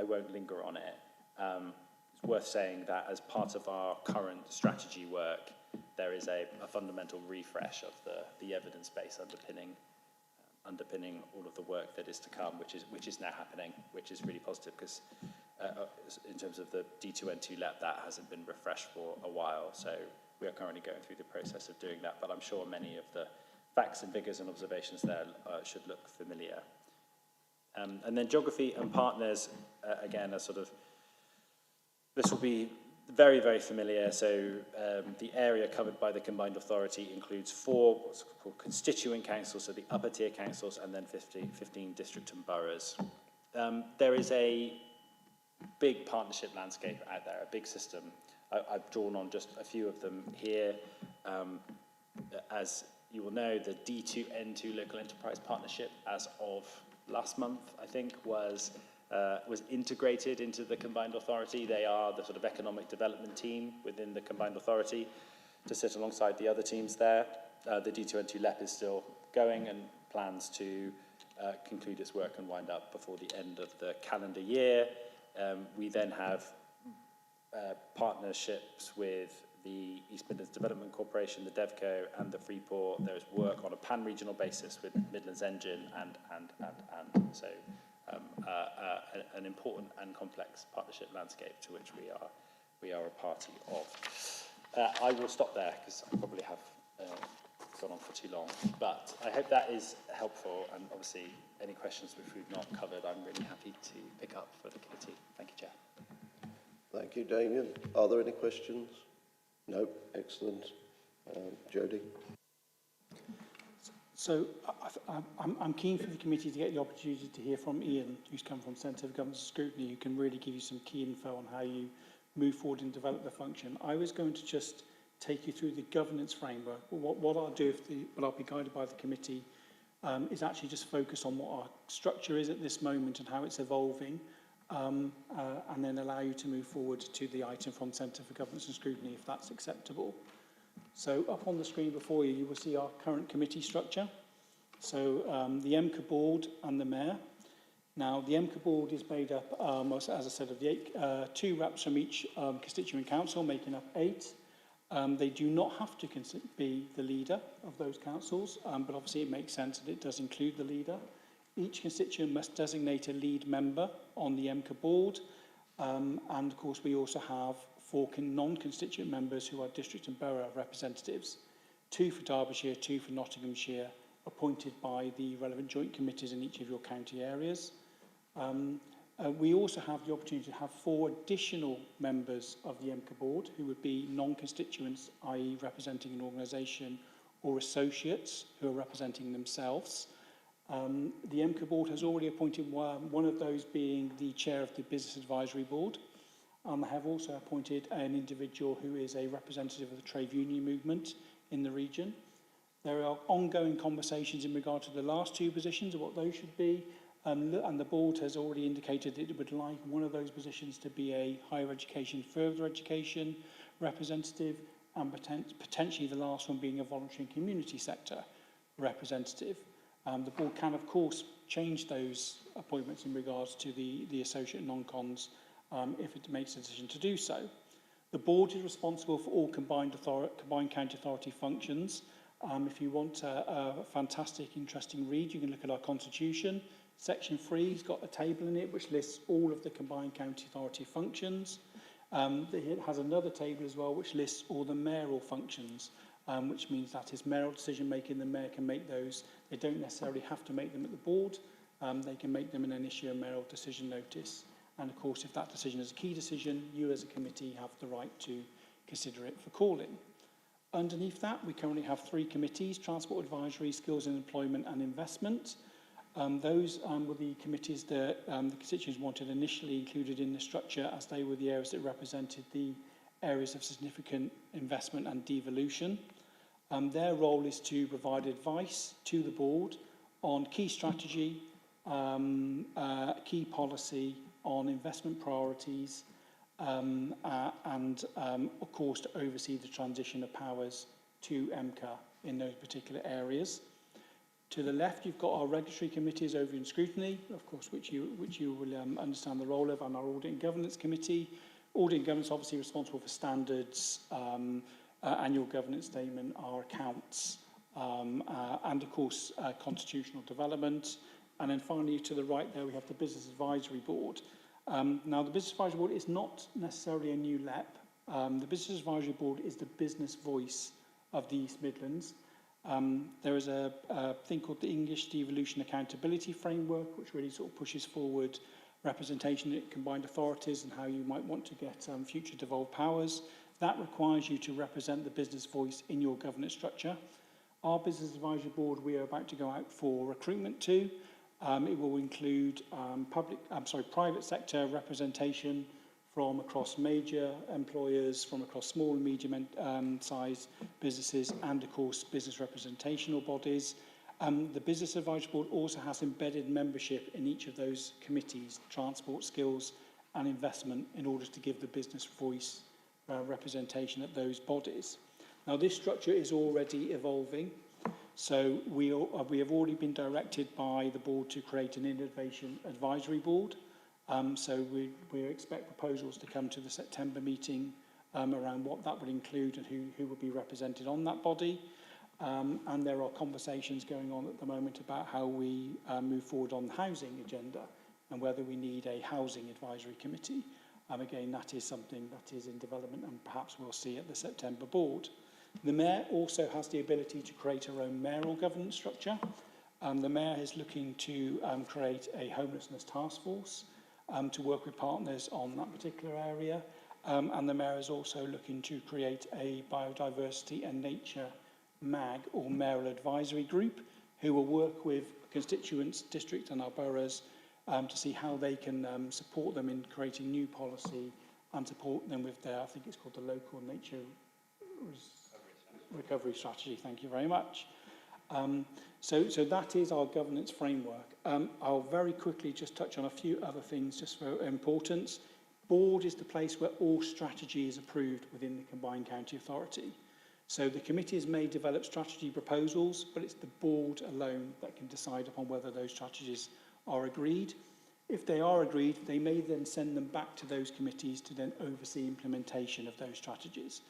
won't linger on it. It's worth saying that as part of our current strategy work, there is a fundamental refresh of the evidence base underpinning all of the work that is to come, which is now happening, which is really positive because in terms of the D2N2LEP, that hasn't been refreshed for a while. So we are currently going through the process of doing that, but I'm sure many of the facts and figures and observations there should look familiar. And then geography and partners, again, are sort of, this will be very, very familiar. So the area covered by the combined authority includes 4 what's called constituent councils, so the upper tier councils, and then 15 district and boroughs. There is a big partnership landscape out there, a big system. I've drawn on just a few of them here. As you will know, the D2N2 Local Enterprise Partnership, as of last month, I think, was integrated into the combined authority. They are the sort of economic development team within the combined authority to sit alongside the other teams there. The D2N2LEP is still going and plans to conclude its work and wind up before the end of the calendar year. We then have partnerships with the East Midlands Development Corporation, the DevCo, and the Freeport. There's work on a pan-regional basis with Midlands Engine and. So an important and complex partnership landscape to which we are a party of. I will stop there because I probably have gone on for too long, but I hope that is helpful, and obviously any questions which we've not covered, I'm really happy to pick up for the committee. Thank you, Chair. Thank you, Damien. Are there any questions? No? Excellent. Jodie? So I'm keen for the committee to get the opportunity to hear from Ian, who's come from Centre for Governance and Scrutiny, who can really give you some key info on how you move forward and develop the function. I was going to just take you through the governance framework. What I'll do, what I'll be guided by the committee, is actually just focus on what our structure is at this moment and how it's evolving, and then allow you to move forward to the item from Centre for Governance and Scrutiny, if that's acceptable. So up on the screen before you, you will see our current committee structure. So the MCA board and the mayor. Now, the MCA board is made up, as I said, of the 2 reps from each constituent council, making up 8. They do not have to be the leader of those councils, but obviously it makes sense that it does include the leader. Each constituent must designate a lead member on the MCA board, and of course we also have 4 non-constituent members who are district and borough representatives, 2 for Derbyshire, 2 for Nottinghamshire, appointed by the relevant joint committees in each of your county areas. We also have the opportunity to have 4 additional members of the MCA board who would be non-constituents, i.e. representing an organisation, or associates who are representing themselves. The MCA board has already appointed one of those being the chair of the Business Advisory Board. I have also appointed an individual who is a representative of the trade union movement in the region. There are ongoing conversations in regard to the last 2 positions and what those should be, and the board has already indicated that it would like one of those positions to be a higher education, further education representative, and potentially the last one being a voluntary and community sector representative. The board can, of course, change those appointments in regards to the associate non-cons if it makes a decision to do so. The board is responsible for all combined county authority functions. If you want a fantastic, interesting read, you can look at our constitution. Section 3 has got a table in it which lists all of the combined county authority functions. It has another table as well which lists all the mayoral functions, which means that is mayoral decision making. The mayor can make those. They don't necessarily have to make them at the board. They can make them and then issue a mayoral decision notice. And of course, if that decision is a key decision, you as a committee have the right to consider it for calling. Underneath that, we currently have 3 committees: Transport Advisory, Skills and Employment and Investment. Those were the committees that the constituents wanted initially included in the structure, as they were the areas that represented the areas of significant investment and devolution. Their role is to provide advice to the board on key strategy, key policy, on investment priorities, and of course to oversee the transition of powers to MCA in those particular areas. To the left, you've got our regulatory committees over in Scrutiny, of course, which you will understand the role of, and our Audit and Governance Committee. Audit and Governance obviously responsible for standards, annual governance statement, our accounts, and of course constitutional development. And then finally, to the right there, we have the Business Advisory Board. Now, the Business Advisory Board is not necessarily a new LEP. The Business Advisory Board is the business voice of the East Midlands. There is a thing called the English Devolution Accountability Framework, which really sort of pushes forward representation at combined authorities and how you might want to get future devolved powers. That requires you to represent the business voice in your governance structure. Our Business Advisory Board, we are about to go out for recruitment to. It will include private sector representation from across major employers, from across small and medium sized businesses, and of course business representational bodies. The Business Advisory Board also has embedded membership in each of those committees: transport, skills and investment, in order to give the business voice representation at those bodies. Now, this structure is already evolving. So we have already been directed by the board to create an innovation advisory board. So we expect proposals to come to the September meeting around what that would include and who will be represented on that body. And there are conversations going on at the moment about how we move forward on the housing agenda and whether we need a housing advisory committee. Again, that is something that is in development and perhaps we'll see at the September board. The Mayor also has the ability to create her own mayoral governance structure. The Mayor is looking to create a homelessness task force to work with partners on that particular area. And the Mayor is also looking to create a biodiversity and nature MAG, or mayoral advisory group, who will work with constituents, districts and our boroughs to see how they can support them in creating new policy and support them with their, I think it's called the local nature recovery strategy. Thank you very much. So that is our governance framework. I'll very quickly just touch on a few other things just for importance. Board is the place where all strategy is approved within the combined county authority. So the committees may develop strategy proposals, but it's the board alone that can decide upon whether those strategies are agreed. If they are agreed, they may then send them back to those committees to then oversee implementation of those strategies.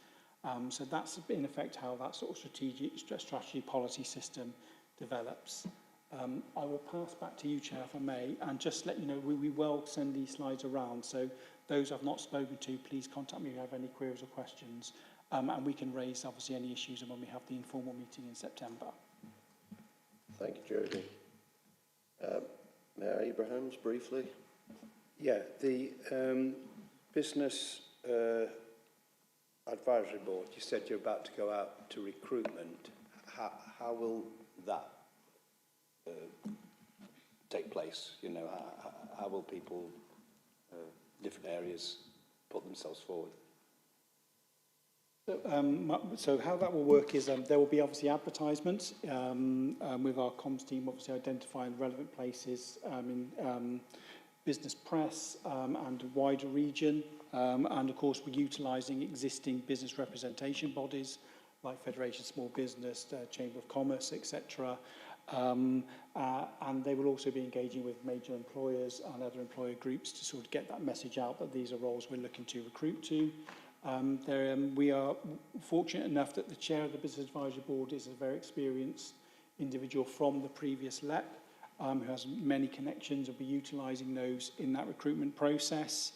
So that's in effect how that sort of strategy policy system develops. I will pass back to you, Chair, if I may, and just let you know we will send these slides around. So those I've not spoken to, please contact me if you have any queries or questions. And we can raise, obviously, any issues when we have the informal meeting in September. Thank you, Jody. Mayor Abrahams, briefly. Yeah, the Business Advisory Board, you said you're about to go out to recruitment. How will that take place? You know, how will people, different areas, put themselves forward? So how that will work is there will be obviously advertisements with our comms team obviously identifying relevant places in business press and a wider region. And of course, we're utilising existing business representation bodies like Federation of Small Business, Chamber of Commerce, etc. And they will also be engaging with major employers and other employer groups to sort of get that message out that these are roles we're looking to recruit to. We are fortunate enough that the chair of the Business Advisory Board is a very experienced individual from the previous LEP who has many connections and will be utilising those in that recruitment process.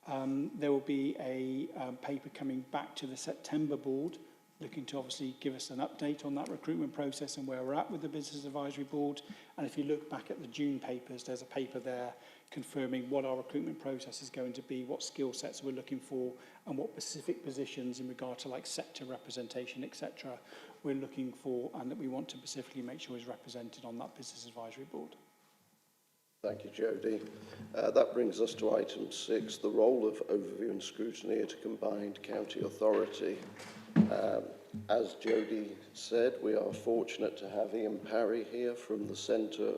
There will be a paper coming back to the September board, looking to obviously give us an update on that recruitment process and where we're at with the Business Advisory Board. And if you look back at the June papers, there's a paper there confirming what our recruitment process is going to be, what skill sets we're looking for, and what specific positions in regard to like sector representation, etc., we're looking for and that we want to specifically make sure is represented on that Business Advisory Board. Thank you, Jody. That brings us to item 6, the role of overview and scrutiny at a combined county authority. As Jody said, we are fortunate to have Ian Parry here from the Centre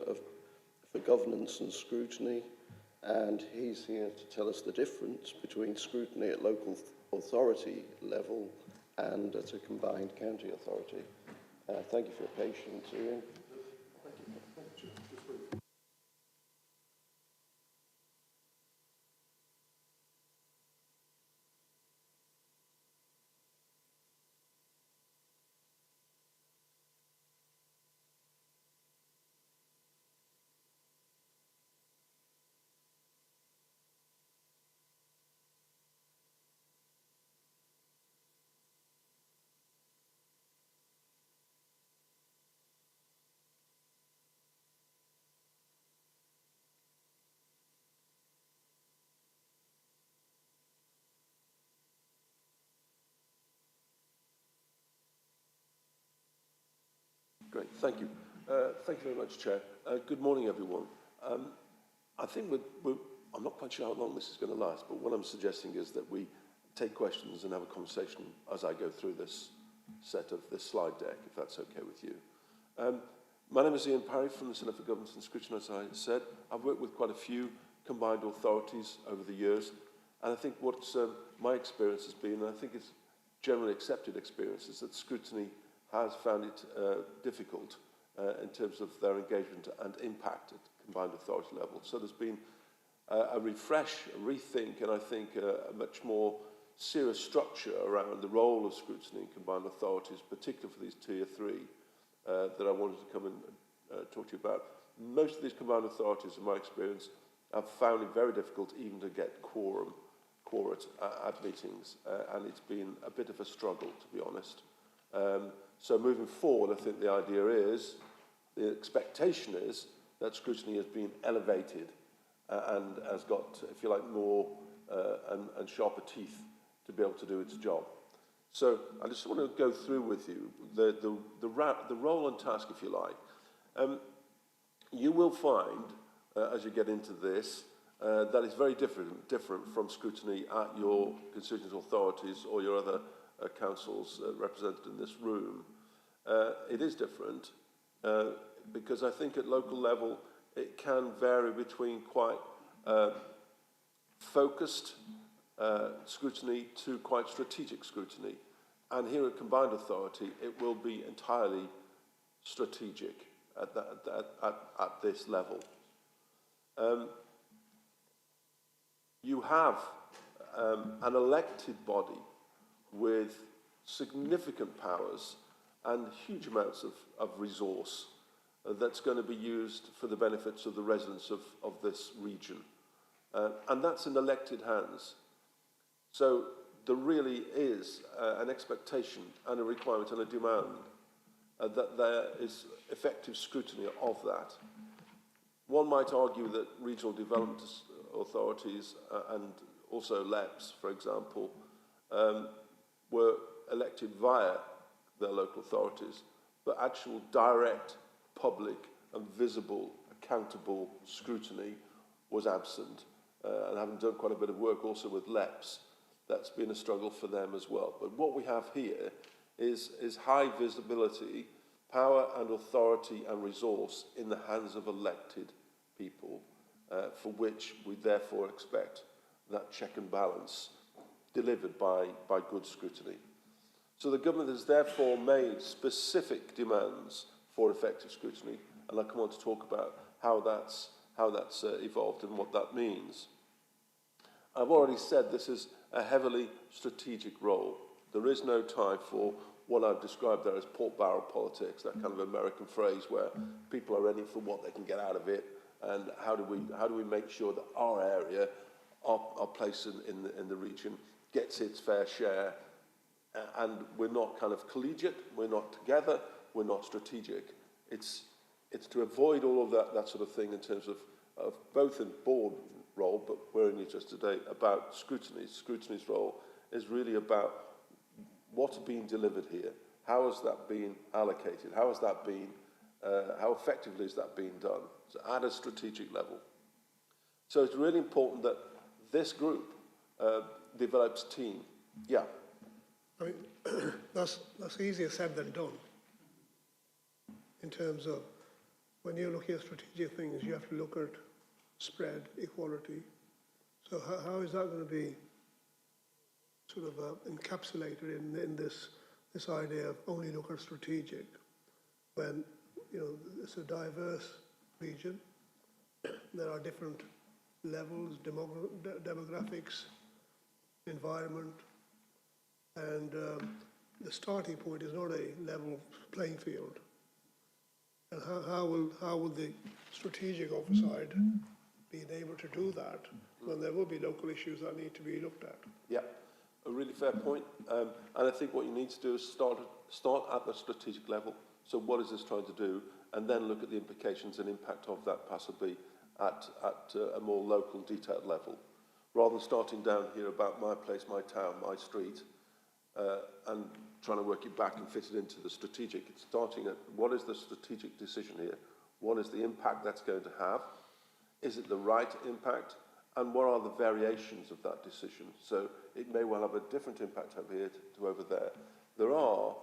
for Governance and Scrutiny, and he's here to tell us the difference between scrutiny at local authority level and at a combined county authority. Thank you for your patience, Ian. Great, thank you. Thank you very much, Chair. Good morning, everyone. I think I'm not quite sure how long this is going to last, but what I'm suggesting is that we take questions and have a conversation as I go through this set of this slide deck, if that's okay with you. My name is Ian Parry from the Centre for Governance and Scrutiny, as I said. I've worked with quite a few combined authorities over the years, and I think what my experience has been, and I think it's generally accepted experience, is that scrutiny has found it difficult in terms of their engagement and impact at combined authority level. So there's been a refresh, a rethink, and I think a much more serious structure around the role of scrutiny in combined authorities, particularly for these Tier 3, that I wanted to come and talk to you about. Most of these combined authorities, in my experience, have found it very difficult even to get quorum at meetings, and it's been a bit of a struggle, to be honest. So moving forward, I think the idea is, the expectation is that scrutiny has been elevated and has got, if you like, more and sharper teeth to be able to do its job. So I just want to go through with you the role and task, if you like. You will find, as you get into this, that it's very different from scrutiny at your constituent authorities or your other councils represented in this room. It is different because I think at local level it can vary between quite focused scrutiny to quite strategic scrutiny. And here at combined authority, it will be entirely strategic at this level. You have an elected body with significant powers and huge amounts of resource that's going to be used for the benefits of the residents of this region. And that's in elected hands. So there really is an expectation and a requirement and a demand that there is effective scrutiny of that. One might argue that regional development authorities and also LEPs, for example, were elected via their local authorities, but actual direct, public and visible, accountable scrutiny was absent. And having done quite a bit of work also with LEPs, that's been a struggle for them as well. But what we have here is high visibility, power and authority and resource in the hands of elected people, for which we therefore expect that check and balance delivered by good scrutiny. So the government has therefore made specific demands for effective scrutiny, and I'll come on to talk about how that's evolved and what that means. I've already said this is a heavily strategic role. There is no time for what I've described there as pork barrel politics, that kind of American phrase where people are in it for what they can get out of it, and how do we make sure that our area our place in the region gets its fair share, and we're not kind of collegiate, we're not together, we're not strategic. It's to avoid all of that sort of thing in terms of both in board role, but we're only just today about scrutiny. Scrutiny's role is really about what's being delivered here, how has that been allocated, how has that been, how effectively is that being done, so at a strategic level. So it's really important that this group develops team. Yeah. I mean, that's easier said than done. In terms of when you're looking at strategic things, you have to look at spread, equality. So how is that going to be sort of encapsulated in this idea of only look at strategic, when it's a diverse region, there are different levels, demographics, environment, and the starting point is not a level playing field. And how will the strategic oversight be able to do that when there will be local issues that need to be looked at? Yeah, a really fair point. And I think what you need to do is start at the strategic level. So what is this trying to do? And then look at the implications and impact of that possibly at a more local, detailed level. Rather than starting down here about my place, my town, my street, and trying to work it back and fit it into the strategic. It's starting at what is the strategic decision here? What is the impact that's going to have? Is it the right impact? And what are the variations of that decision? So it may well have a different impact over here to over there. There are,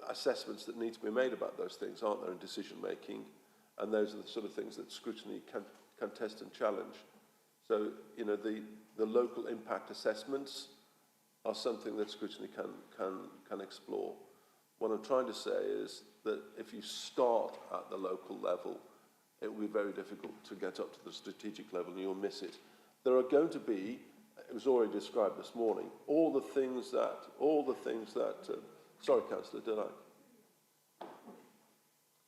assessments that need to be made about those things, aren't there, in decision making? And those are the sort of things that scrutiny can test and challenge. So, the local impact assessments are something that scrutiny can explore. What I'm trying to say is that if you start at the local level, it will be very difficult to get up to the strategic level and you'll miss it. There are going to be, it was already described this morning, all the things that sorry, Councillor, did I?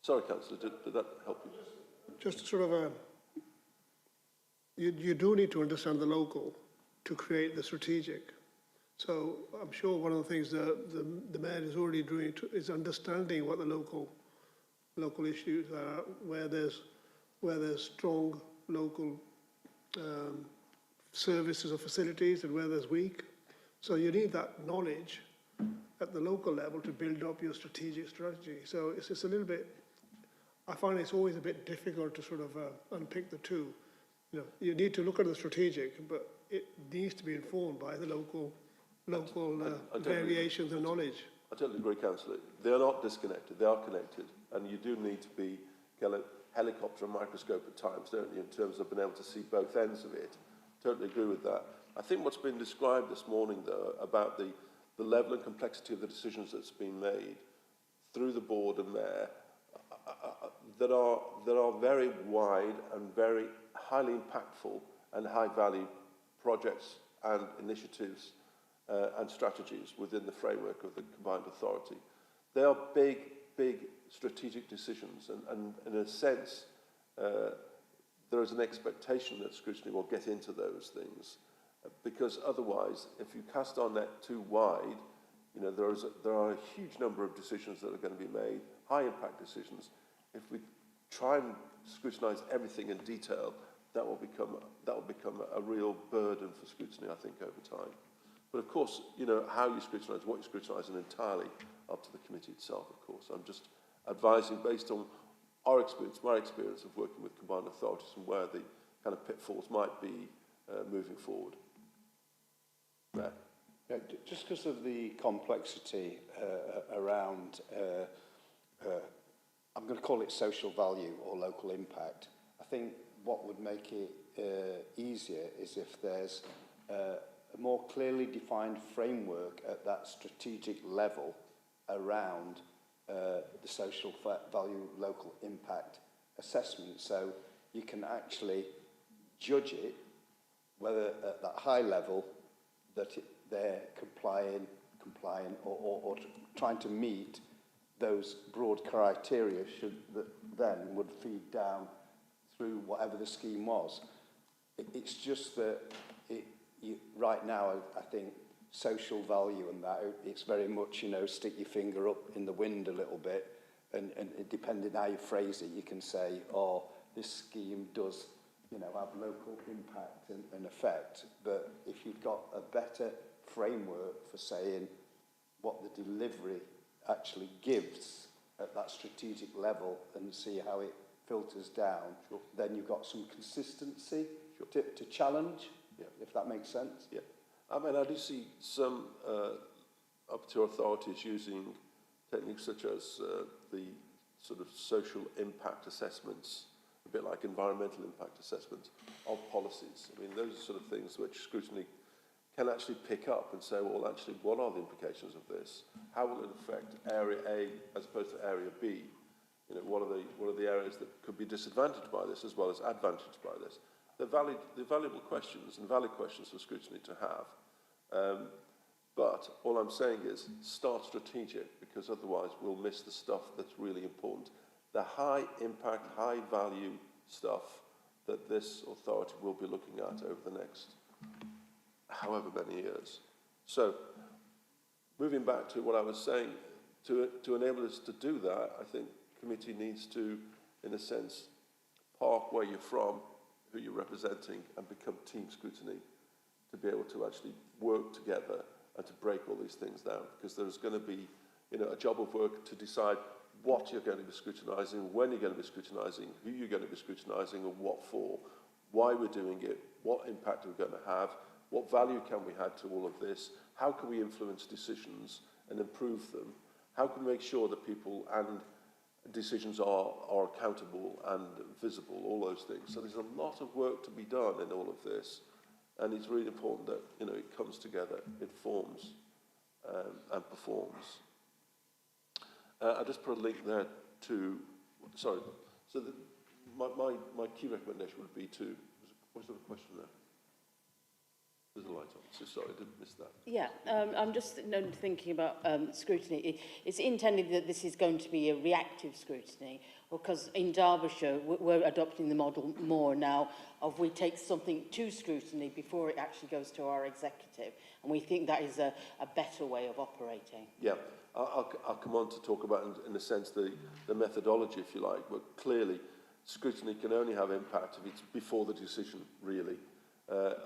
Sorry, Councillor, did that help you? Just sort of you do need to understand the local to create the strategic. So I'm sure one of the things that the Mayor is already doing is understanding what the local issues are, where there's strong local services or facilities and where there's weak. So you need that knowledge at the local level to build up your strategic strategy. So it's just a little bit, I find it's always a bit difficult to sort of unpick the two. You need to look at the strategic, but it needs to be informed by the local variations of knowledge. I totally agree, Councillor. They are not disconnected, they are connected. And you do need to be kind of helicopter and microscope at times, don't you, in terms of being able to see both ends of it. Totally agree with that. I think what's been described this morning, though, about the level and complexity of the decisions that's been made through the board and Mayor, that are very wide and very highly impactful and high-value projects and initiatives and strategies within the framework of the combined authority. They are big strategic decisions, and in a sense, there is an expectation that scrutiny will get into those things, because otherwise, if you cast our net too wide, there are a huge number of decisions that are going to be made, high-impact decisions. If we try and scrutinise everything in detail, that will become a real burden for scrutiny, I think, over time. But of course, how you scrutinise, what you scrutinise, is entirely up to the committee itself, of course. I'm just advising based on our experience, my experience of working with combined authorities and where the kind of pitfalls might be moving forward. Matt? Yeah, just because of the complexity around, I'm going to call it social value or local impact, I think what would make it easier is if there's a more clearly defined framework at that strategic level around the social value, local impact assessment. So you can actually judge it, whether at that high level that they're compliant or trying to meet those broad criteria that then would feed down through whatever the scheme was. It's just that right now, I think social value and that, it's very much, you know, stick your finger up in the wind a little bit, and depending how you phrase it, you can say, oh, this scheme does, you know, have local impact and effect. But if you've got a better framework for saying what the delivery actually gives at that strategic level and see how it filters down, then you've got some consistency to challenge, if that makes sense. Yeah. I mean, I do see some up-tier authorities using techniques such as the sort of social impact assessments, a bit like environmental impact assessments of policies. I mean, those are sort of things which scrutiny can actually pick up and say, well, actually, what are the implications of this? How will it affect area A as opposed to area B? You know, what are the areas that could be disadvantaged by this as well as advantaged by this? They're valuable questions and valid questions for scrutiny to have. But all I'm saying is start strategic, because otherwise we'll miss the stuff that's really important. The high impact, high value stuff that this authority will be looking at over the next however many years. So moving back to what I was saying, to enable us to do that, I think committee needs to, in a sense, park where you're from, who you're representing, and become team scrutiny to be able to actually work together and to break all these things down. Because there's going to be, you know, a job of work to decide what you're going to be scrutinising, when you're going to be scrutinising, who you're going to be scrutinising, and what for, why we're doing it, what impact we're going to have, what value can we add to all of this, how can we influence decisions and improve them, how can we make sure that people and decisions are accountable and visible, all those things. So there's a lot of work to be done in all of this, and it's really important that, you know, it comes together, it forms and performs. I just put a link there to, sorry, so my key recommendation would be to, was there a question there? There's a light on, so sorry, I didn't miss that. Yeah, I'm just thinking about scrutiny. It's intended that this is going to be a reactive scrutiny, because in Derbyshire we're adopting the model more now of we take something to scrutiny before it actually goes to our executive, and we think that is a better way of operating. Yeah, I'll come on to talk about, in a sense, the methodology, if you like, but clearly scrutiny can only have impact if it's before the decision, really.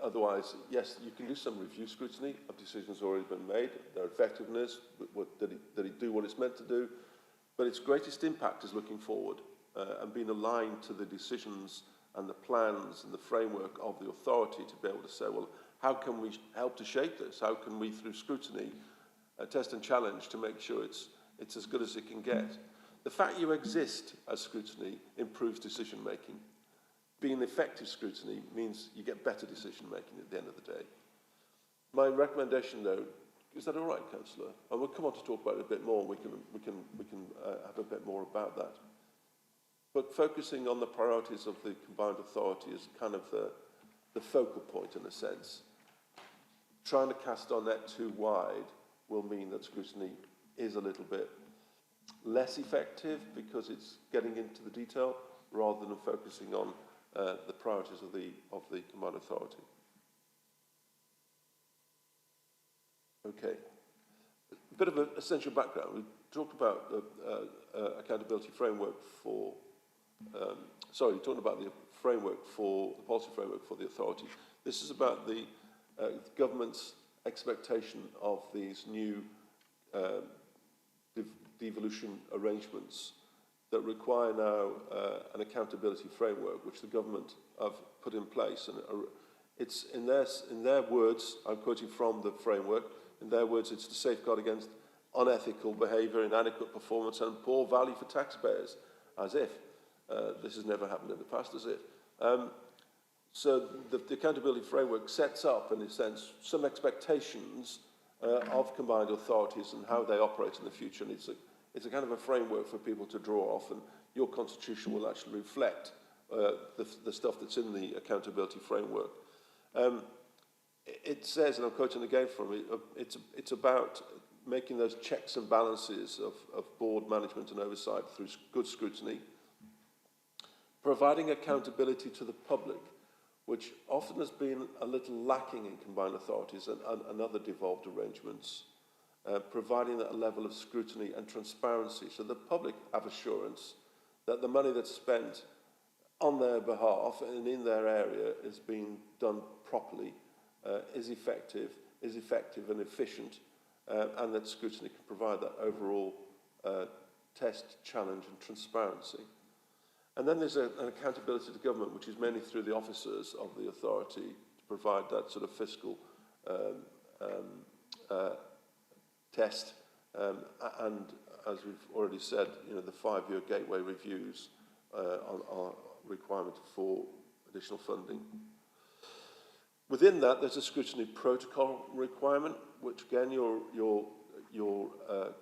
Otherwise, yes, you can do some review scrutiny of decisions already been made, their effectiveness, did it do what it's meant to do, but its greatest impact is looking forward and being aligned to the decisions and the plans and the framework of the authority to be able to say, well, how can we help to shape this? How can we, through scrutiny, test and challenge to make sure it's as good as it can get? The fact you exist as scrutiny improves decision making. Being effective scrutiny means you get better decision making at the end of the day. My recommendation, though, is that all right, Councillor? And we'll come on to talk about it a bit more. We can have a bit more about that. But focusing on the priorities of the combined authority is kind of the focal point, in a sense. Trying to cast our net too wide will mean that scrutiny is a little bit less effective because it's getting into the detail rather than focusing on the priorities of the combined authority. Okay. A bit of an essential background. We talked about the accountability framework for, talking about the framework for, the policy framework for the authority. This is about the government's expectation of these new devolution arrangements that require now an accountability framework, which the government have put in place. And it's in their words, I'm quoting from the framework, in their words, it's to safeguard against unethical behaviour, inadequate performance and poor value for taxpayers, as if this has never happened in the past, as if. So the accountability framework sets up, in a sense, some expectations of combined authorities and how they operate in the future. And it's a kind of a framework for people to draw off, and your constitution will actually reflect the stuff that's in the accountability framework. It says, and I'm quoting again from it, it's about making those checks and balances of board management and oversight through good scrutiny, providing accountability to the public, which often has been a little lacking in combined authorities and other devolved arrangements, providing that a level of scrutiny and transparency so the public have assurance that the money that's spent on their behalf and in their area is being done properly, is effective and efficient, and that scrutiny can provide that overall test, challenge and transparency. And then there's an accountability to government, which is mainly through the officers of the authority to provide that sort of fiscal test. And as we've already said, you know, the 5-year gateway reviews are requirement for additional funding. Within that, there's a scrutiny protocol requirement, which again your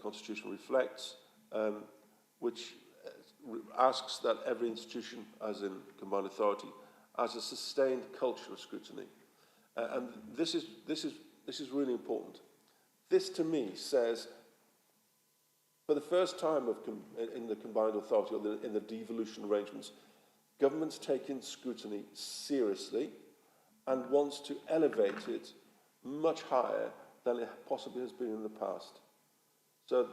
constitution reflects, which asks that every institution, as in combined authority, has a sustained culture of scrutiny, and this is really important. This, to me, says for the first time in the combined authority or in the devolution arrangements, government's taking scrutiny seriously and wants to elevate it much higher than it possibly has been in the past. So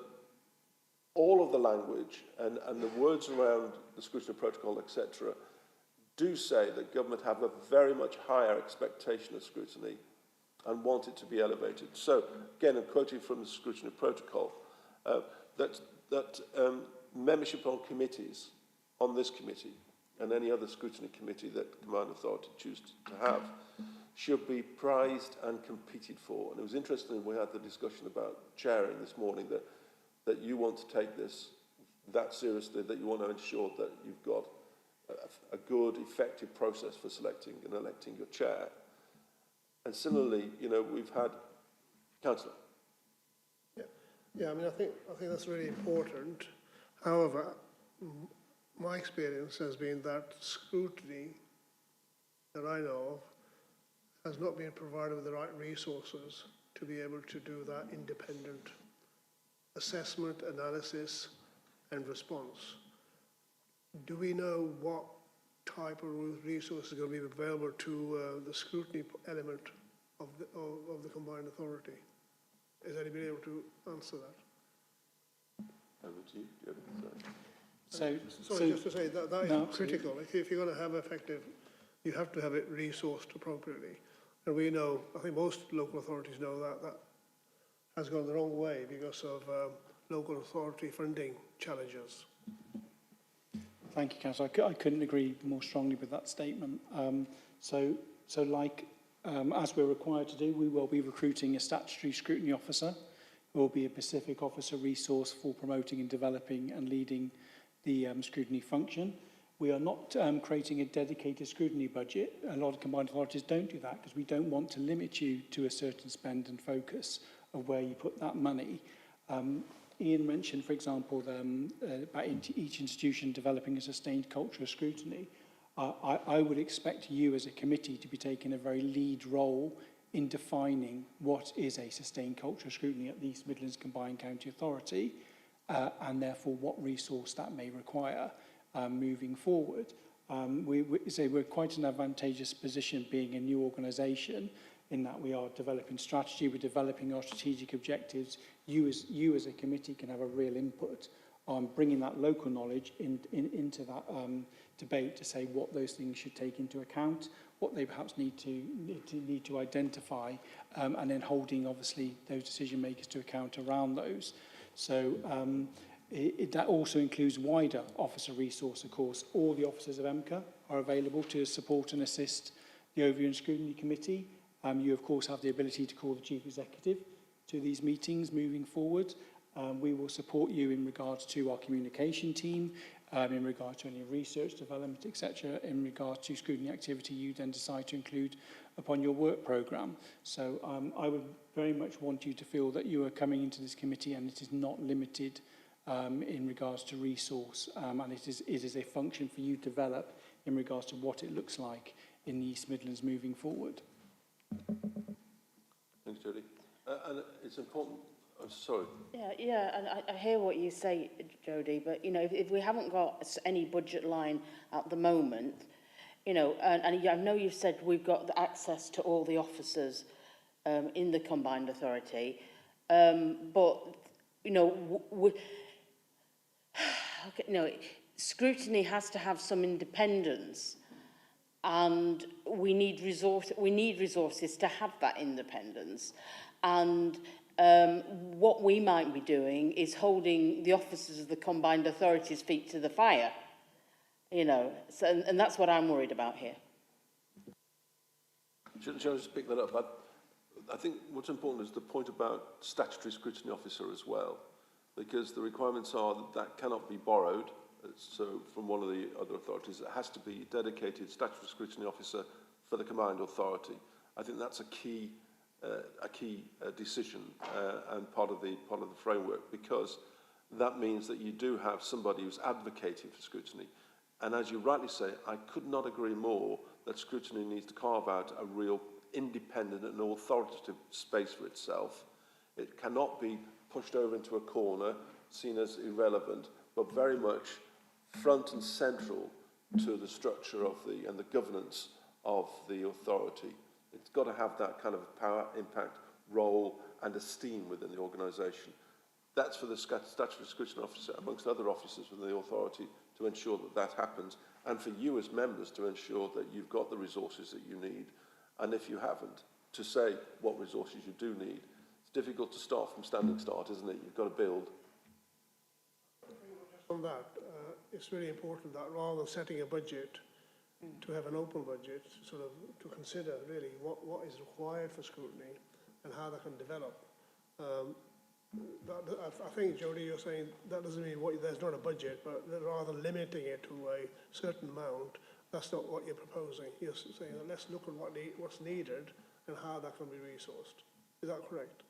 all of the language and the words around the scrutiny protocol, etc., do say that government have a very much higher expectation of scrutiny and want it to be elevated. So, again, I'm quoting from the scrutiny protocol, that membership on committees, on this committee, and any other scrutiny committee that combined authority choose to have, should be prized and competed for. And it was interesting, we had the discussion about chairing this morning, that you want to take this that seriously, that you want to ensure that you've got a good, effective process for selecting and electing your chair. And similarly, you know, we've had... Councillor. Yeah, I mean, I think that's really important. However, my experience has been that scrutiny that I know of has not been provided with the right resources to be able to do that independent assessment, analysis, and response. Do we know what type of resources are going to be available to the scrutiny element of the combined authority? Is anybody able to answer that? Over to you. Do you have anything? Sorry, just to say that is critical. If you're going to have effective, you have to have it resourced appropriately. And we know, I think most local authorities know that has gone the wrong way because of local authority funding challenges. Thank you, Councillor. I couldn't agree more strongly with that statement. As we're required to do, we will be recruiting a statutory scrutiny officer who will be a Pacific officer resource for promoting and developing and leading the scrutiny function. We are not creating a dedicated scrutiny budget. A lot of combined authorities don't do that because we don't want to limit you to a certain spend and focus of where you put that money. Ian mentioned, for example, about each institution developing a sustained culture of scrutiny. I would expect you as a committee to be taking a very lead role in defining what is a sustained culture of scrutiny at the East Midlands Combined County Authority and therefore what resource that may require moving forward. We're quite an advantageous position being a new organisation in that we are developing strategy, we're developing our strategic objectives. You as a committee can have a real input on bringing that local knowledge into that debate to say what those things should take into account, what they perhaps need to identify, and then holding obviously those decision makers to account around those. So that also includes wider officer resource, of course. All the officers of MCA are available to support and assist the Overview and Scrutiny Committee. You, of course, have the ability to call the Chief Executive to these meetings moving forward. We will support you in regards to our communication team, in regards to any research, development, etc., in regards to scrutiny activity you then decide to include upon your work programme. So I would very much want you to feel that you are coming into this committee and it is not limited in regards to resource, and it is a function for you to develop in regards to what it looks like in the East Midlands moving forward. Thanks, Jodie. And it's important... I'm sorry. Yeah, and I hear what you say, Jodie, but, you know, if we haven't got any budget line at the moment, You know, and I know you've said we've got the access to all the officers in the combined authority, but, you know, okay, no, scrutiny has to have some independence, and we need resources to have that independence. And what we might be doing is holding the officers of the combined authorities' feet to the fire, you know, so, and that's what I'm worried about here. Shall I just pick that up? I think what's important is the point about statutory scrutiny officer as well, because the requirements are that that cannot be borrowed. So from one of the other authorities, it has to be dedicated statutory scrutiny officer for the combined authority. I think that's a key decision and part of the framework, because that means that you do have somebody who's advocating for scrutiny. And as you rightly say, I could not agree more that scrutiny needs to carve out a real independent and authoritative space for itself. It cannot be pushed over into a corner, seen as irrelevant, but very much front and central to the structure of and the governance of the authority. It's got to have that kind of power, impact, role and esteem within the organisation. That's for the statutory scrutiny officer, amongst other officers within the authority, to ensure that that happens, and for you as members to ensure that you've got the resources that you need, and if you haven't, to say what resources you do need. It's difficult to start from standing start, isn't it? You've got to build. On that, it's really important that rather than setting a budget, to have an open budget, sort of to consider really what is required for scrutiny and how that can develop. I think, Jodie, you're saying that doesn't mean there's not a budget, but rather limiting it to a certain amount. That's not what you're proposing. You're saying that let's look at what's needed and how that can be resourced. Is that correct?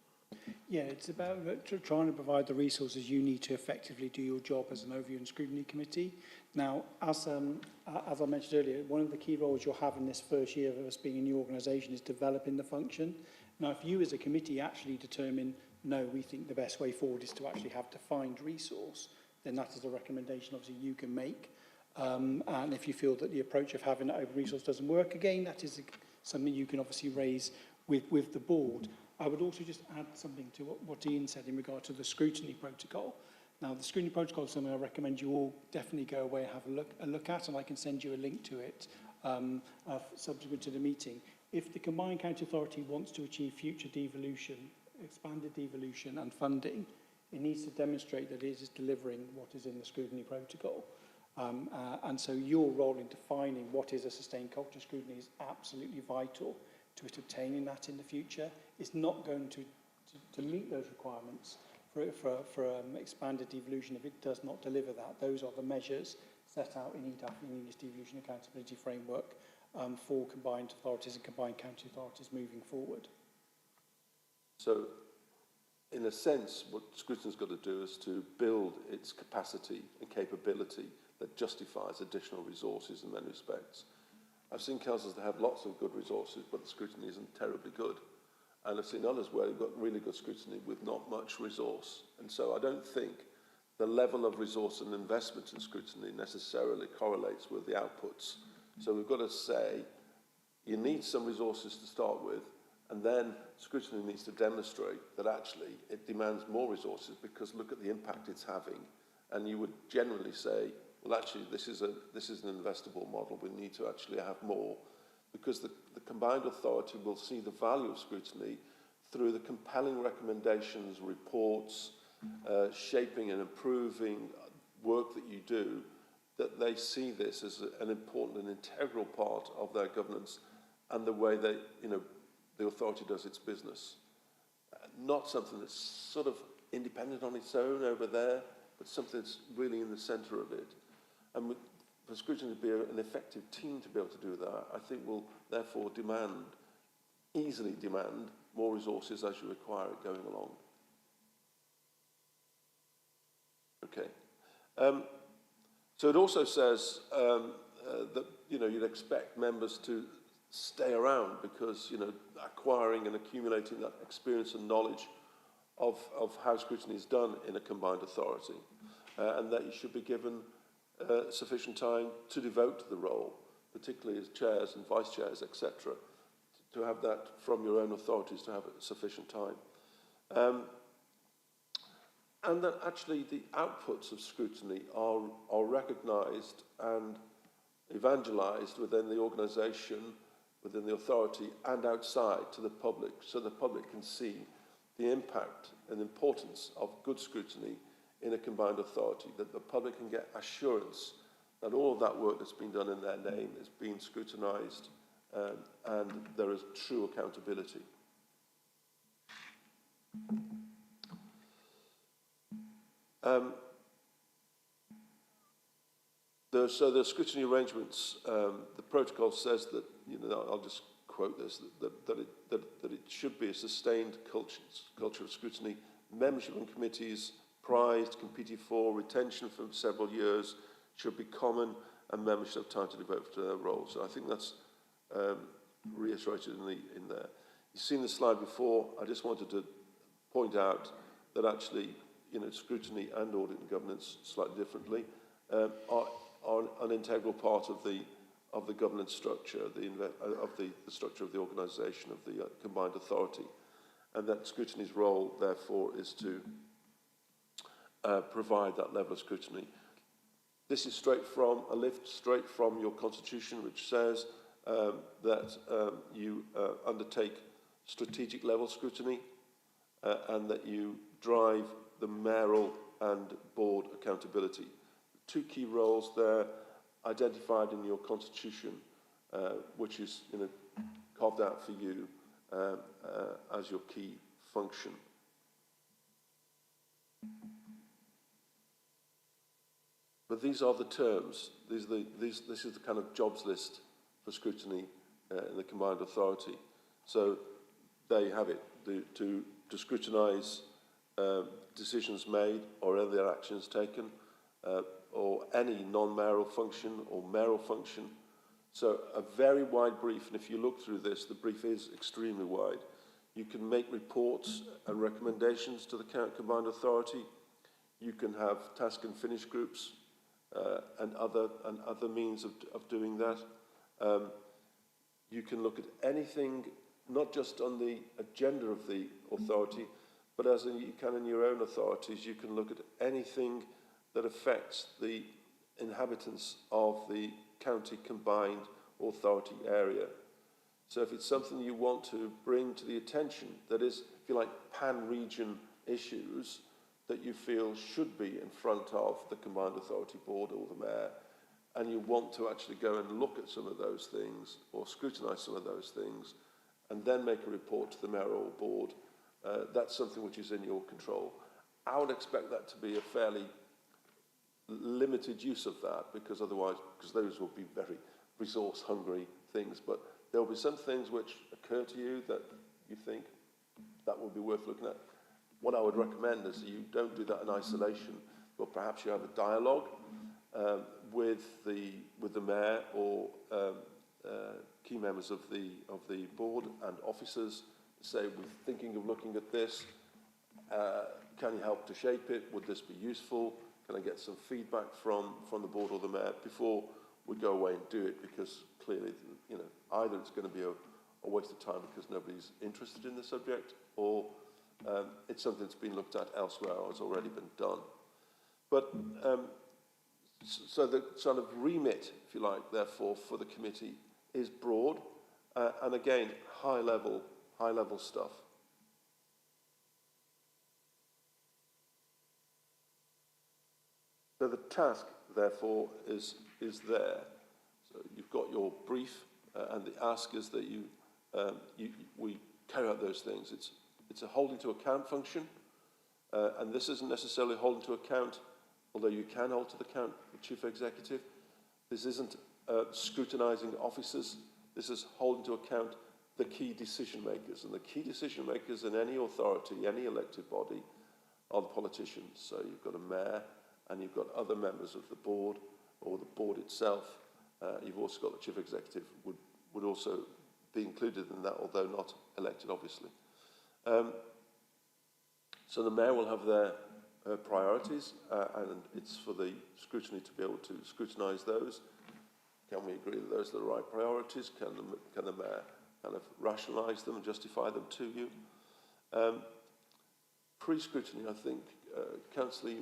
Yeah, it's about trying to provide the resources you need to effectively do your job as an Overview and Scrutiny Committee. Now, as I mentioned earlier, one of the key roles you'll have in this first year of us being a new organisation is developing the function. Now, if you as a committee actually determine, no, we think the best way forward is to actually have defined resource, then that is a recommendation obviously you can make. And if you feel that the approach of having that open resource doesn't work, again, that is something you can obviously raise with the board. I would also just add something to what Ian said in regard to the scrutiny protocol. Now, the scrutiny protocol is something I recommend you all definitely go away and have a look at, and I can send you a link to it subsequent to the meeting. If the Combined County Authority wants to achieve future devolution, expanded devolution and funding, it needs to demonstrate that it is delivering what is in the scrutiny protocol. And so your role in defining what is a sustained culture scrutiny is absolutely vital to it obtaining that in the future. It's not going to meet those requirements for expanded devolution if it does not deliver that. Those are the measures set out in EDAF, in the English Devolution Accountability Framework, for combined authorities and combined county authorities moving forward. So, in a sense, what Scrutiny's got to do is to build its capacity and capability that justifies additional resources in many respects. I've seen councils that have lots of good resources, but the scrutiny isn't terribly good. And I've seen others where you've got really good scrutiny with not much resource. And so I don't think the level of resource and investment in scrutiny necessarily correlates with the outputs. So we've got to say, you need some resources to start with, and then scrutiny needs to demonstrate that actually it demands more resources because look at the impact it's having. And you would generally say, well, actually, this is an investable model. We need to actually have more, because the combined authority will see the value of scrutiny through the compelling recommendations, reports, shaping and improving work that you do, that they see this as an important and integral part of their governance and the way they, the authority does its business. Not something that's sort of independent on its own over there, but something that's really in the centre of it. And for scrutiny to be an effective team to be able to do that, I think will therefore easily demand more resources as you require it going along. Okay. So it also says that you'd expect members to stay around because acquiring and accumulating that experience and knowledge of how scrutiny is done in a combined authority, and that you should be given sufficient time to devote to the role. particularly as chairs and vice chairs, etc., to have that from your own authorities to have sufficient time. And that actually the outputs of scrutiny are recognised and evangelised within the organisation, within the authority and outside to the public, so the public can see the impact and importance of good scrutiny in a combined authority, that the public can get assurance that all of that work that's been done in their name is being scrutinised and there is true accountability. So the scrutiny arrangements, the protocol says that, I'll just quote this, that it should be a sustained culture of scrutiny, membership in committees, prized, competed for, retention for several years should be common, and members should have time to devote to their roles. So I think that's reiterated in there. You've seen the slide before. I just wanted to point out that actually, scrutiny and audit and governance, slightly differently, are an integral part of the governance structure, of the structure of the organisation of the combined authority, and that scrutiny's role, therefore, is to provide that level of scrutiny. This is straight from your constitution, which says that you undertake strategic level scrutiny and that you drive the mayoral and board accountability. Two key roles there identified in your constitution, which is carved out for you as your key function. But these are the terms. This is the kind of jobs list for scrutiny in the combined authority. So there you have it, to scrutinise decisions made or other actions taken, or any non-mayoral function or mayoral function. So a very wide brief, and if you look through this, the brief is extremely wide. You can make reports and recommendations to the combined authority. You can have task and finish groups and other means of doing that. You can look at anything, not just on the agenda of the authority, but as you can in your own authorities, you can look at anything that affects the inhabitants of the county combined authority area. So if it's something you want to bring to the attention, that is, if you like, pan-region issues that you feel should be in front of the combined authority board or the mayor, and you want to actually go and look at some of those things or scrutinise some of those things, and then make a report to the mayoral board, that's something which is in your control. I would expect that to be a fairly limited use of that, because those will be very resource-hungry things, but there will be some things which occur to you that you think that would be worth looking at. What I would recommend is that you don't do that in isolation, but perhaps you have a dialogue with the mayor or key members of the board and officers. Say, we're thinking of looking at this. Can you help to shape it? Would this be useful? Can I get some feedback from the board or the mayor before we go away and do it? Because clearly, either it's going to be a waste of time because nobody's interested in the subject, or it's something that's been looked at elsewhere or has already been done. But so the sort of remit, if you like, therefore, for the committee is broad, and again, high level stuff. So the task, therefore, is there. So you've got your brief, and the ask is that we carry out those things. It's a holding to account function, and this isn't necessarily holding to account, although you can hold to the account the chief executive. This isn't scrutinising officers. This is holding to account the key decision makers, and the key decision makers in any authority, any elected body, are the politicians. So you've got a mayor, and you've got other members of the board or the board itself. You've also got the chief executive would also be included in that, although not elected, obviously. So the mayor will have their priorities, and it's for the scrutiny to be able to scrutinise those. Can we agree that those are the right priorities? Can the Mayor kind of rationalise them and justify them to you? Pre-scrutiny, I think, Councillor,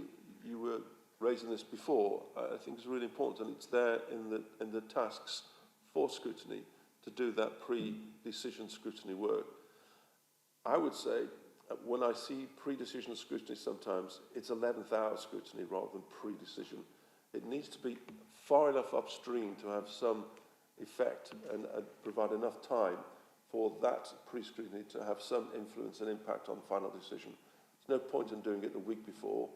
you were raising this before, I think is really important, and it's there in the tasks for scrutiny to do that pre-decision scrutiny work. I would say, when I see pre-decision scrutiny sometimes, it's 11th hour scrutiny rather than pre-decision. It needs to be far enough upstream to have some effect and provide enough time for that pre-scrutiny to have some influence and impact on the final decision. There's no point in doing it the week before,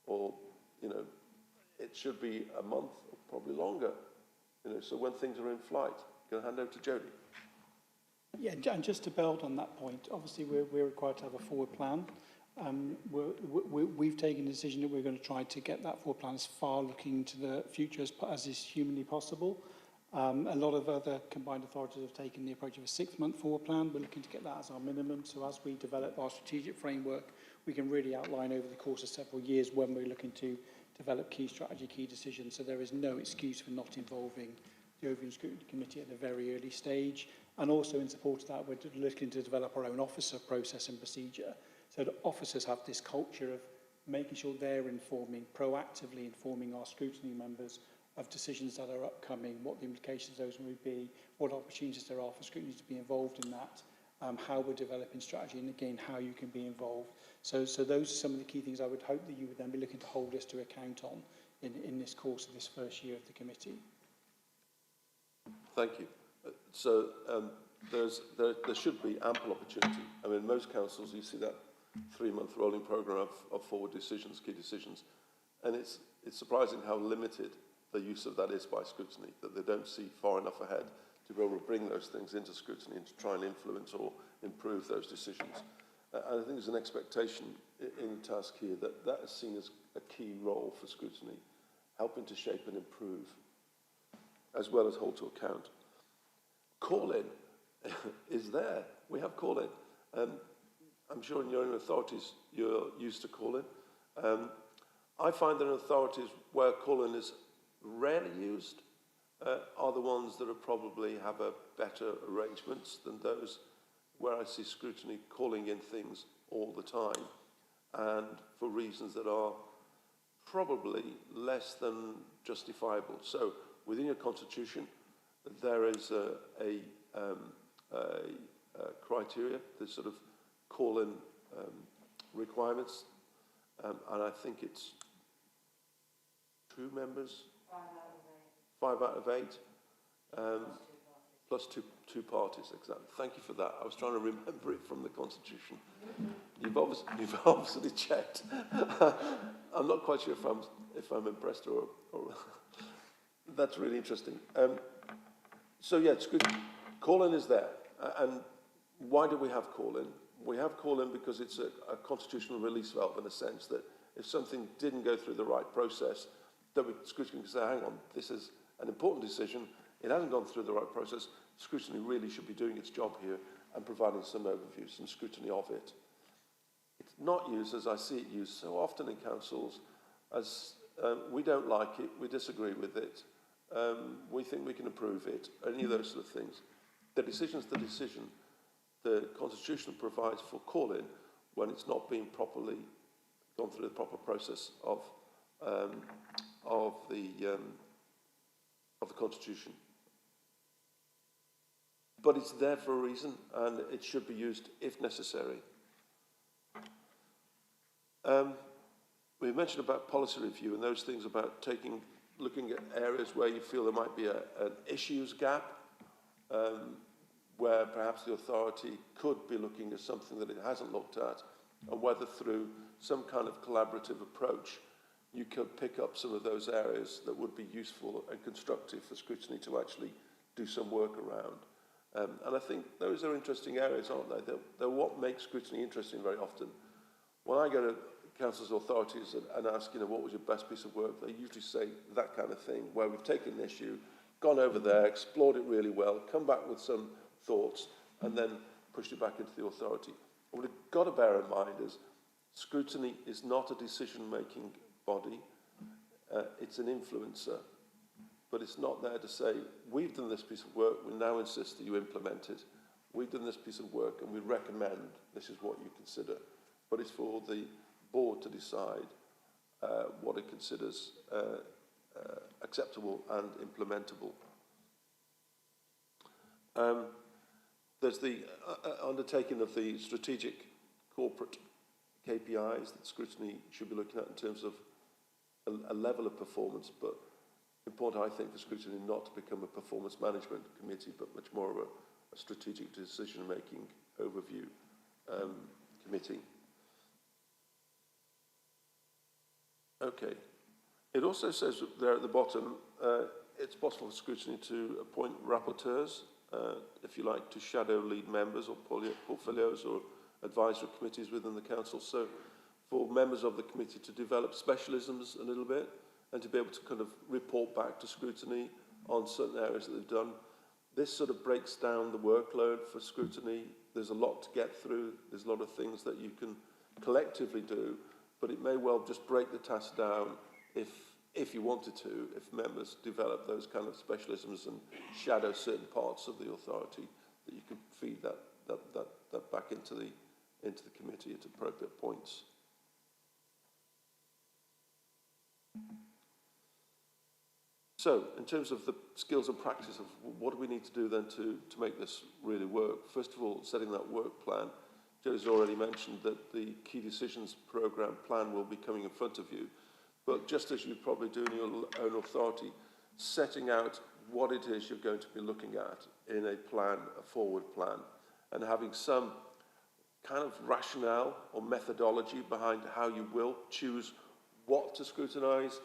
or, you know, it should be a month or probably longer, you know, so when things are in flight. Can I hand over to Jodie? Yeah, and just to build on that point, obviously we're required to have a forward plan. We've taken the decision that we're going to try to get that forward plan as far looking to the future as is humanly possible. A lot of other combined authorities have taken the approach of a 6-month forward plan. We're looking to get that as our minimum. So as we develop our strategic framework, we can really outline over the course of several years when we're looking to develop key strategy, key decisions. So there is no excuse for not involving the Overview and Scrutiny Committee at a very early stage. And also in support of that, we're looking to develop our own officer process and procedure. So that officers have this culture of making sure they're proactively informing our scrutiny members of decisions that are upcoming, what the implications of those would be, what opportunities there are for scrutiny to be involved in that, how we're developing strategy, and again, how you can be involved. So those are some of the key things I would hope that you would then be looking to hold us to account on in this course of this first year of the committee. Thank you. So there should be ample opportunity. I mean, most councils, you see that 3-month rolling programme of forward decisions, key decisions, and it's surprising how limited the use of that is by scrutiny, that they don't see far enough ahead to be able to bring those things into scrutiny and to try and influence or improve those decisions. And I think there's an expectation in the task here that is seen as a key role for scrutiny, helping to shape and improve, as well as hold to account. Call-in is there. We have call-in. I'm sure in your own authorities you're used to call-in. I find that in authorities where call-in is rarely used are the ones that are probably have a better arrangements than those where I see scrutiny calling in things all the time and for reasons that are probably less than justifiable. So within your constitution, there is a criteria, the sort of call-in requirements, and I think it's 2 members. 5 out of 8. Plus two parties, exactly. Thank you for that. I was trying to remember it from the Constitution. You've obviously checked. I'm not quite sure if I'm impressed or that's really interesting. So yeah, it's good. Call-in is there, and why do we have call-in? We have call-in because it's a constitutional release valve in a sense that if something didn't go through the right process, that scrutiny can say, hang on, this is an important decision, it hasn't gone through the right process, scrutiny really should be doing its job here and providing some overview, some scrutiny of it. It's not used, as I see it used so often in councils, as we don't like it, we disagree with it, we think we can improve it, any of those sort of things. The decision's the decision. The Constitution provides for call-in when it's not been properly gone through the proper process of the Constitution. But it's there for a reason, and it should be used if necessary. We mentioned about policy review and those things about looking at areas where you feel there might be an issues gap, where perhaps the authority could be looking at something that it hasn't looked at, and whether through some kind of collaborative approach you could pick up some of those areas that would be useful and constructive for scrutiny to actually do some work around. And I think those are interesting areas, aren't they? They're what makes scrutiny interesting very often. When I go to councils' authorities and ask, what was your best piece of work, they usually say that kind of thing, where we've taken an issue, gone over there, explored it really well, come back with some thoughts, and then pushed it back into the authority. What we've got to bear in mind is scrutiny is not a decision-making body, it's an influencer. but it's not there to say, we've done this piece of work, we now insist that you implement it. We've done this piece of work and we recommend this is what you consider. But it's for the board to decide what it considers acceptable and implementable. There's the undertaking of the strategic corporate KPIs that Scrutiny should be looking at in terms of a level of performance, but important, I think, for Scrutiny not to become a performance management committee, but much more of a strategic decision-making overview committee. Okay. It also says there at the bottom, it's possible for Scrutiny to appoint rapporteurs, if you like, to shadow lead members or portfolios or advisory committees within the council. So for members of the committee to develop specialisms a little bit and to be able to kind of report back to Scrutiny on certain areas that they've done. This sort of breaks down the workload for Scrutiny. There's a lot to get through. There's a lot of things that you can collectively do, but it may well just break the task down if you wanted to, if members develop those kind of specialisms and shadow certain parts of the authority, that you could feed that back into the committee at appropriate points. So, in terms of the skills and practice of what do we need to do then to make this really work? First of all, setting that work plan. Joe's already mentioned that the key decisions programme plan will be coming in front of you. But just as you probably do in your own authority, setting out what it is you're going to be looking at in a plan, a forward plan, and having some kind of rationale or methodology behind how you will choose what to scrutinise,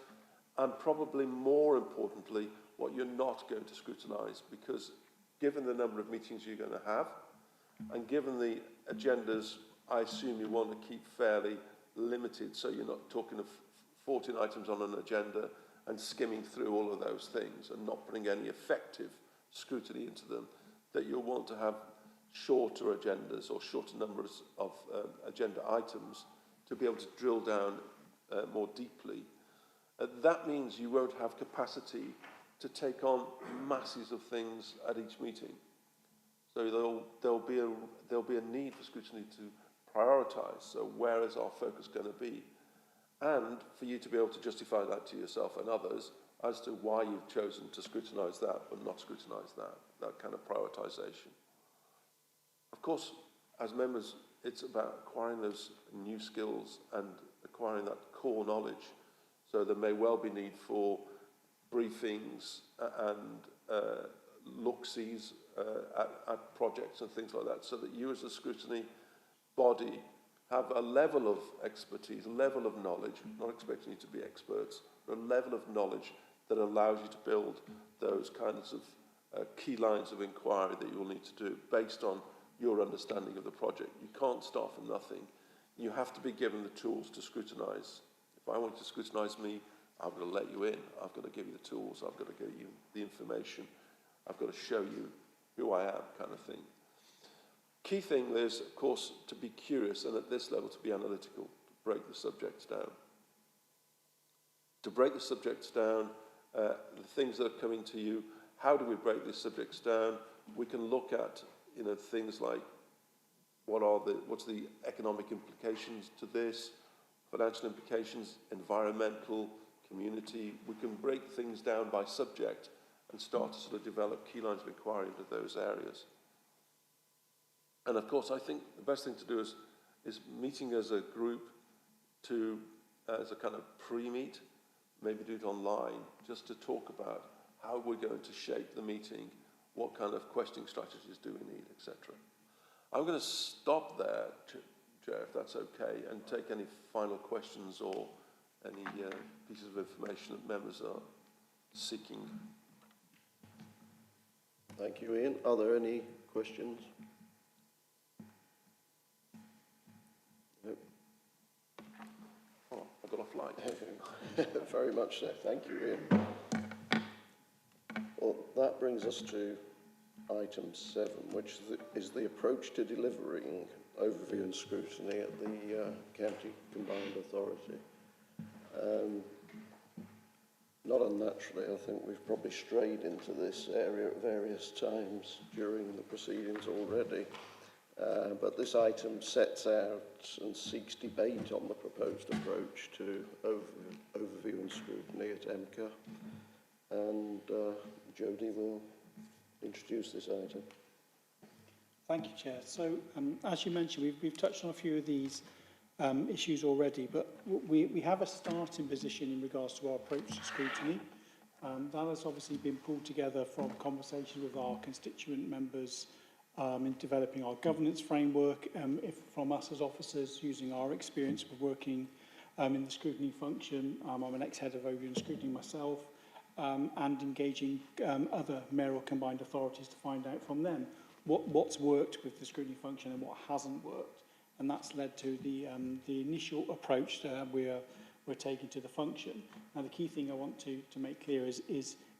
and probably more importantly, what you're not going to scrutinise, because given the number of meetings you're going to have, and given the agendas, I assume you want to keep fairly limited, so you're not talking of 14 items on an agenda and skimming through all of those things and not putting any effective scrutiny into them, that you'll want to have shorter agendas or shorter numbers of agenda items to be able to drill down more deeply. That means you won't have capacity to take on masses of things at each meeting. So there'll be a need for Scrutiny to prioritise. So where is our focus going to be? And for you to be able to justify that to yourself and others as to why you've chosen to scrutinise that but not scrutinise that kind of prioritisation. Of course, as members, it's about acquiring those new skills and acquiring that core knowledge. So there may well be need for briefings and look-sees at projects and things like that, so that you as a scrutiny body have a level of expertise, a level of knowledge, not expecting you to be experts, but a level of knowledge that allows you to build those kinds of key lines of inquiry that you'll need to do based on your understanding of the project. You can't start from nothing. You have to be given the tools to scrutinise. If I want you to scrutinise me, I've got to let you in. I've got to give you the tools. I've got to give you the information. I've got to show you who I am, kind of thing. Key thing is, of course, to be curious and at this level to be analytical, to break the subjects down. To break the subjects down, the things that are coming to you, how do we break these subjects down? We can look at, things like what's the economic implications to this, financial implications, environmental, community. We can break things down by subject and start to sort of develop key lines of inquiry into those areas. And of course, I think the best thing to do is meeting as a group as a kind of pre-meet, maybe do it online, just to talk about how we're going to shape the meeting, what kind of questioning strategies do we need, etc. I'm going to stop there, Chair, if that's okay, and take any final questions or any pieces of information that members are seeking. Thank you, Ian. Are there any questions? No. Oh, I got off light. Very much so. Thank you, Ian. Well, that brings us to item 7, which is the approach to delivering overview and scrutiny at the County Combined Authority. Not unnaturally, I think we've probably strayed into this area at various times during the proceedings already. But this item sets out and seeks debate on the proposed approach to overview and scrutiny at MCA. And Jodie will introduce this item. Thank you, Chair. So, as you mentioned, we've touched on a few of these issues already, but we have a starting position in regards to our approach to scrutiny. That has obviously been pulled together from conversations with our constituent members in developing our governance framework, from us as officers using our experience of working in the scrutiny function. I'm an ex-head of overview and scrutiny myself, and engaging other mayoral combined authorities to find out from them what's worked with the scrutiny function and what hasn't worked. And that's led to the initial approach that we're taking to the function. Now, the key thing I want to make clear is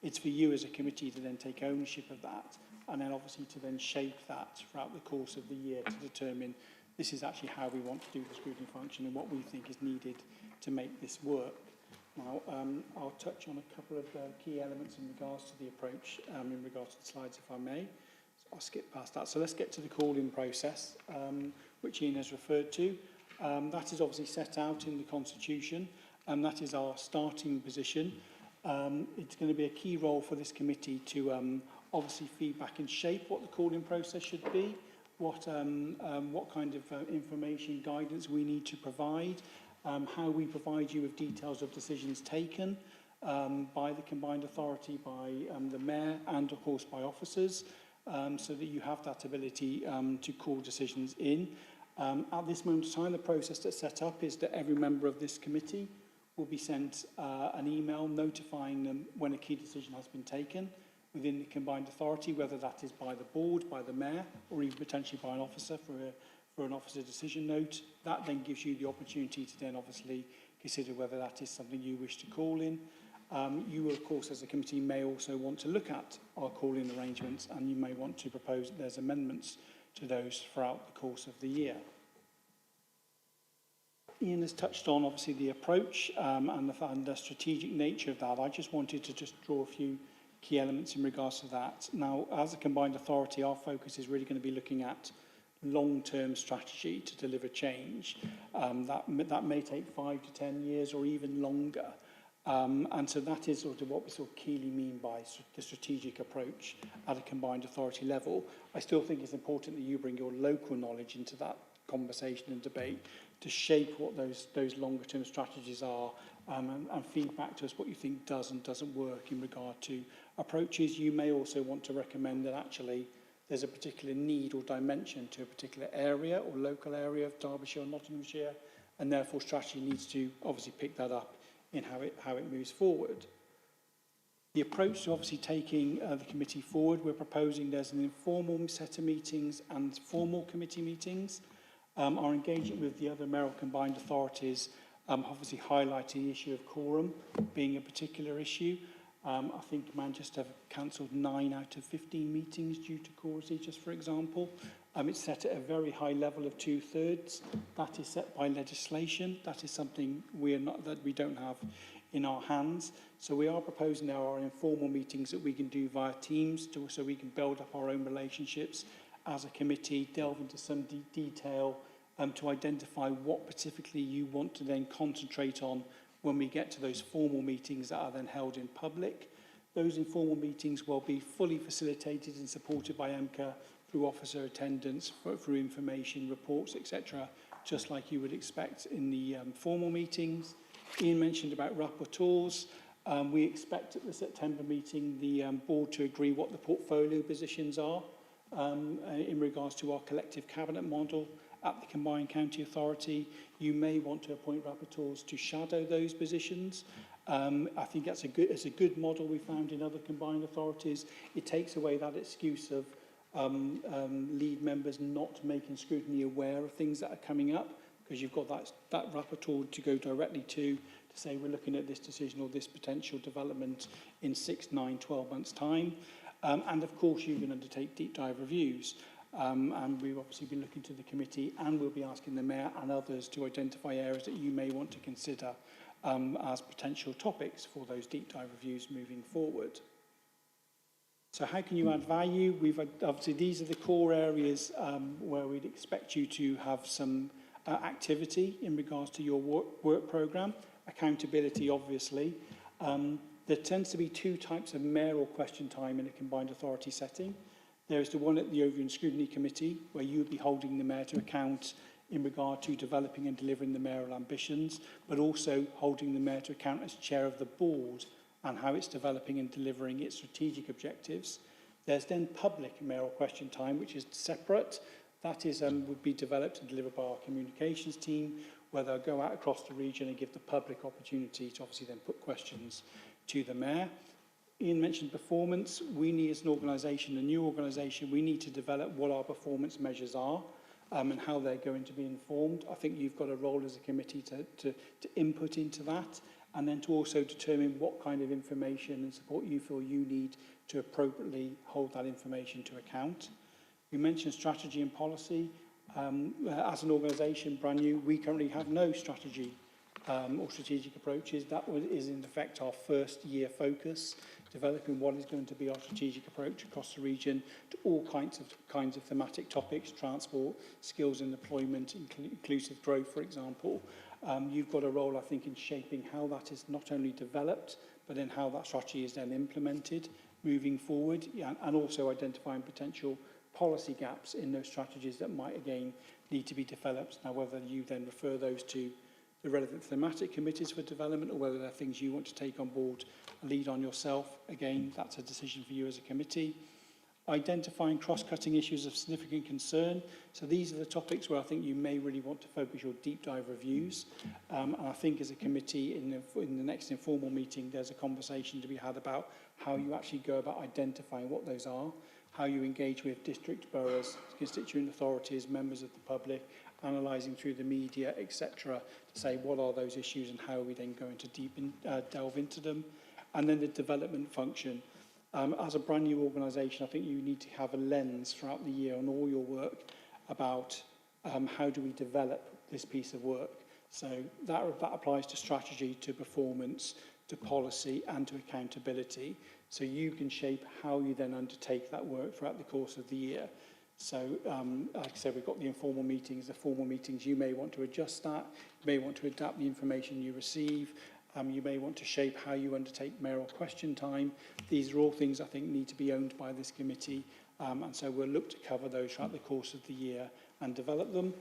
it's for you as a committee to then take ownership of that, and then obviously to then shape that throughout the course of the year to determine this is actually how we want to do the scrutiny function and what we think is needed to make this work. Now, I'll touch on a couple of key elements in regards to the approach, in regards to the slides, if I may. So I'll skip past that. So let's get to the call-in process, which Ian has referred to. That is obviously set out in the Constitution, and that is our starting position. It's going to be a key role for this committee to obviously feedback and shape what the call-in process should be, what kind of information, guidance we need to provide, how we provide you with details of decisions taken by the combined authority, by the mayor, and of course by officers, so that you have that ability to call decisions in. At this moment in time, the process that's set up is that every member of this committee will be sent an email notifying them when a key decision has been taken within the combined authority, whether that is by the board, by the mayor, or even potentially by an officer for an officer decision note. That then gives you the opportunity to then obviously consider whether that is something you wish to call in. You, of course, as a committee, may also want to look at our call-in arrangements, and you may want to propose that there's amendments to those throughout the course of the year. Ian has touched on, obviously, the approach and the strategic nature of that. I just wanted to just draw a few key elements in regards to that. Now, as a combined authority, our focus is really going to be looking at long-term strategy to deliver change. That may take 5 to 10 years or even longer. And so that is sort of what we sort of keenly mean by the strategic approach at a combined authority level. I still think it's important that you bring your local knowledge into that conversation and debate to shape what those longer term strategies are, and feedback to us what you think does and doesn't work in regard to approaches. You may also want to recommend that actually there's a particular need or dimension to a particular area or local area of Derbyshire or Nottinghamshire, and therefore strategy needs to obviously pick that up in how it moves forward. The approach to obviously taking the committee forward, we're proposing there's an informal set of meetings and formal committee meetings. Our engagement with the other mayoral combined authorities obviously highlighting the issue of quorum being a particular issue. I think Manchester have cancelled 9 out of 15 meetings due to quorum, just for example. It's set at a very high level of 2/3. That is set by legislation. That is something that we don't have in our hands. So we are proposing now our informal meetings that we can do via Teams so we can build up our own relationships as a committee, delve into some detail to identify what specifically you want to then concentrate on when we get to those formal meetings that are then held in public. Those informal meetings will be fully facilitated and supported by MCA through officer attendance, through information, reports, etc., just like you would expect in the formal meetings. Ian mentioned about rapporteurs. We expect at the September meeting the board to agree what the portfolio positions are in regards to our collective cabinet model at the combined county authority. You may want to appoint rapporteurs to shadow those positions. I think that's a good model we found in other combined authorities. It takes away that excuse of lead members not making scrutiny aware of things that are coming up, because you've got that rapporteur to go directly to say we're looking at this decision or this potential development in 6, 9, 12 months' time. And of course you can undertake deep dive reviews. And we've obviously been looking to the committee, and we'll be asking the mayor and others to identify areas that you may want to consider as potential topics for those deep dive reviews moving forward. So how can you add value? Obviously, these are the core areas where we'd expect you to have some activity in regards to your work programme. Accountability, obviously. There tends to be two types of mayoral question time in a combined authority setting. There is the one at the Overview and Scrutiny Committee, where you'll be holding the mayor to account in regard to developing and delivering the mayoral ambitions, but also holding the mayor to account as chair of the board and how it's developing and delivering its strategic objectives. There's then public mayoral question time, which is separate. That is would be developed and delivered by our communications team, where they'll go out across the region and give the public opportunity to obviously then put questions to the mayor. Ian mentioned performance. We need, as an organisation, a new organisation, we need to develop what our performance measures are and how they're going to be informed. I think you've got a role as a committee to input into that, and then to also determine what kind of information and support you feel you need to appropriately hold that information to account. You mentioned strategy and policy. As an organisation, brand new, we currently have no strategy or strategic approaches. That is in effect our first year focus, developing what is going to be our strategic approach across the region to all kinds of thematic topics, transport, skills and employment, inclusive growth, for example. You've got a role, I think, in shaping how that is not only developed, but in how that strategy is then implemented moving forward, and also identifying potential policy gaps in those strategies that might, again, need to be developed. Now, whether you then refer those to the relevant thematic committees for development or whether they're things you want to take on board and lead on yourself, again, that's a decision for you as a committee. Identifying cross-cutting issues of significant concern. So these are the topics where I think you may really want to focus your deep dive reviews. And I think as a committee in the next informal meeting, there's a conversation to be had about how you actually go about identifying what those are, how you engage with district, boroughs, constituent authorities, members of the public, analysing through the media, etc., to say what are those issues and how are we then going to delve into them. And then the development function. As a brand new organisation, I think you need to have a lens throughout the year on all your work about how do we develop this piece of work. So that applies to strategy, to performance, to policy and to accountability. So you can shape how you then undertake that work throughout the course of the year. So, like I said, we've got the informal meetings, the formal meetings. You may want to adjust that. You may want to adapt the information you receive. You may want to shape how you undertake mayoral question time. These are all things I think need to be owned by this committee. And so we'll look to cover those throughout the course of the year and develop them.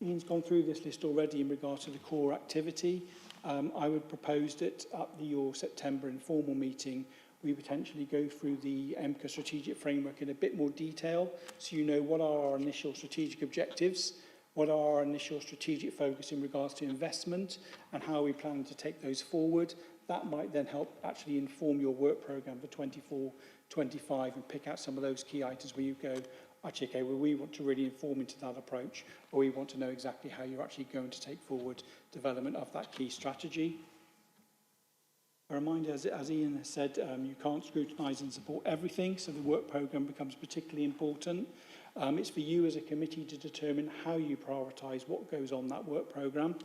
Ian's gone through this list already in regard to the core activity. I would propose that at your September informal meeting, we potentially go through the MCA strategic framework in a bit more detail, so you know what are our initial strategic objectives, what are our initial strategic focus in regards to investment, and how we plan to take those forward. That might then help actually inform your work programme for 24-25 and pick out some of those key items where you go, actually, okay, well, we want to really inform into that approach, or we want to know exactly how you're actually going to take forward development of that key strategy. A reminder, as Ian has said, you can't scrutinise and support everything, so the work programme becomes particularly important. It's for you as a committee to determine how you prioritise what goes on that work programme.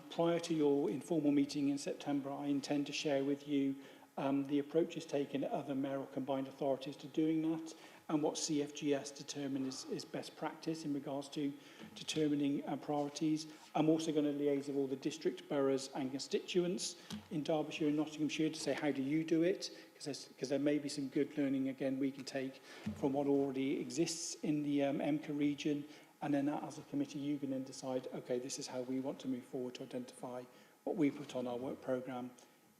Prior to your informal meeting in September, I intend to share with you the approaches taken at other mayoral combined authorities to doing that, and what CFGS determine is best practice in regards to determining priorities. I'm also going to liaise with all the district, boroughs and constituents in Derbyshire and Nottinghamshire to say, how do you do it? Because there may be some good learning, again, we can take from what already exists in the MCA region. And then as a committee, you can then decide, okay, this is how we want to move forward to identify what we put on our work programme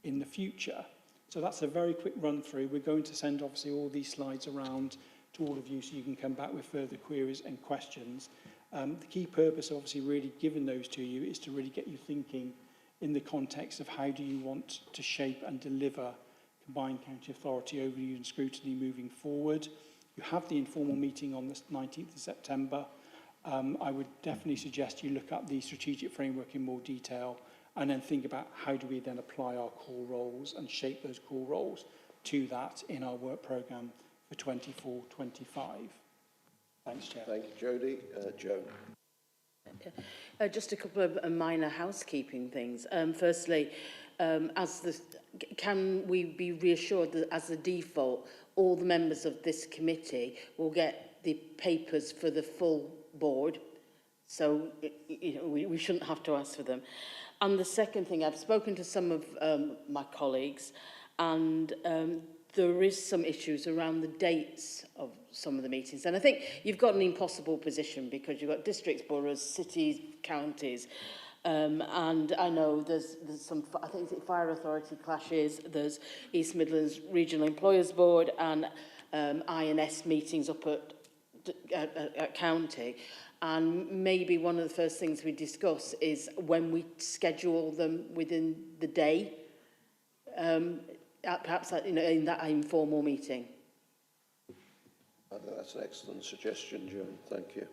in the future. So that's a very quick run through. We're going to send, obviously, all these slides around to all of you so you can come back with further queries and questions. The key purpose, obviously, really giving those to you is to really get you thinking in the context of how do you want to shape and deliver combined county authority overview and scrutiny moving forward. You have the informal meeting on the 19th of September. I would definitely suggest you look at the strategic framework in more detail and then think about how do we then apply our core roles and shape those core roles to that in our work programme for 24-25. Thanks, Chair. Thank you, Jodie. Joe. Just a couple of minor housekeeping things. Firstly, can we be reassured that as a default, all the members of this committee will get the papers for the full board? So we shouldn't have to ask for them. And the second thing, I've spoken to some of my colleagues, and there is some issues around the dates of some of the meetings. And I think you've got an impossible position because you've got districts, boroughs, cities, counties. And I know there's some, I think it's Fire Authority clashes, there's East Midlands Regional Employers Board and INS meetings up at county. And maybe one of the first things we discuss is when we schedule them within the day, perhaps in that informal meeting. I think that's an excellent suggestion, Joan. Thank you.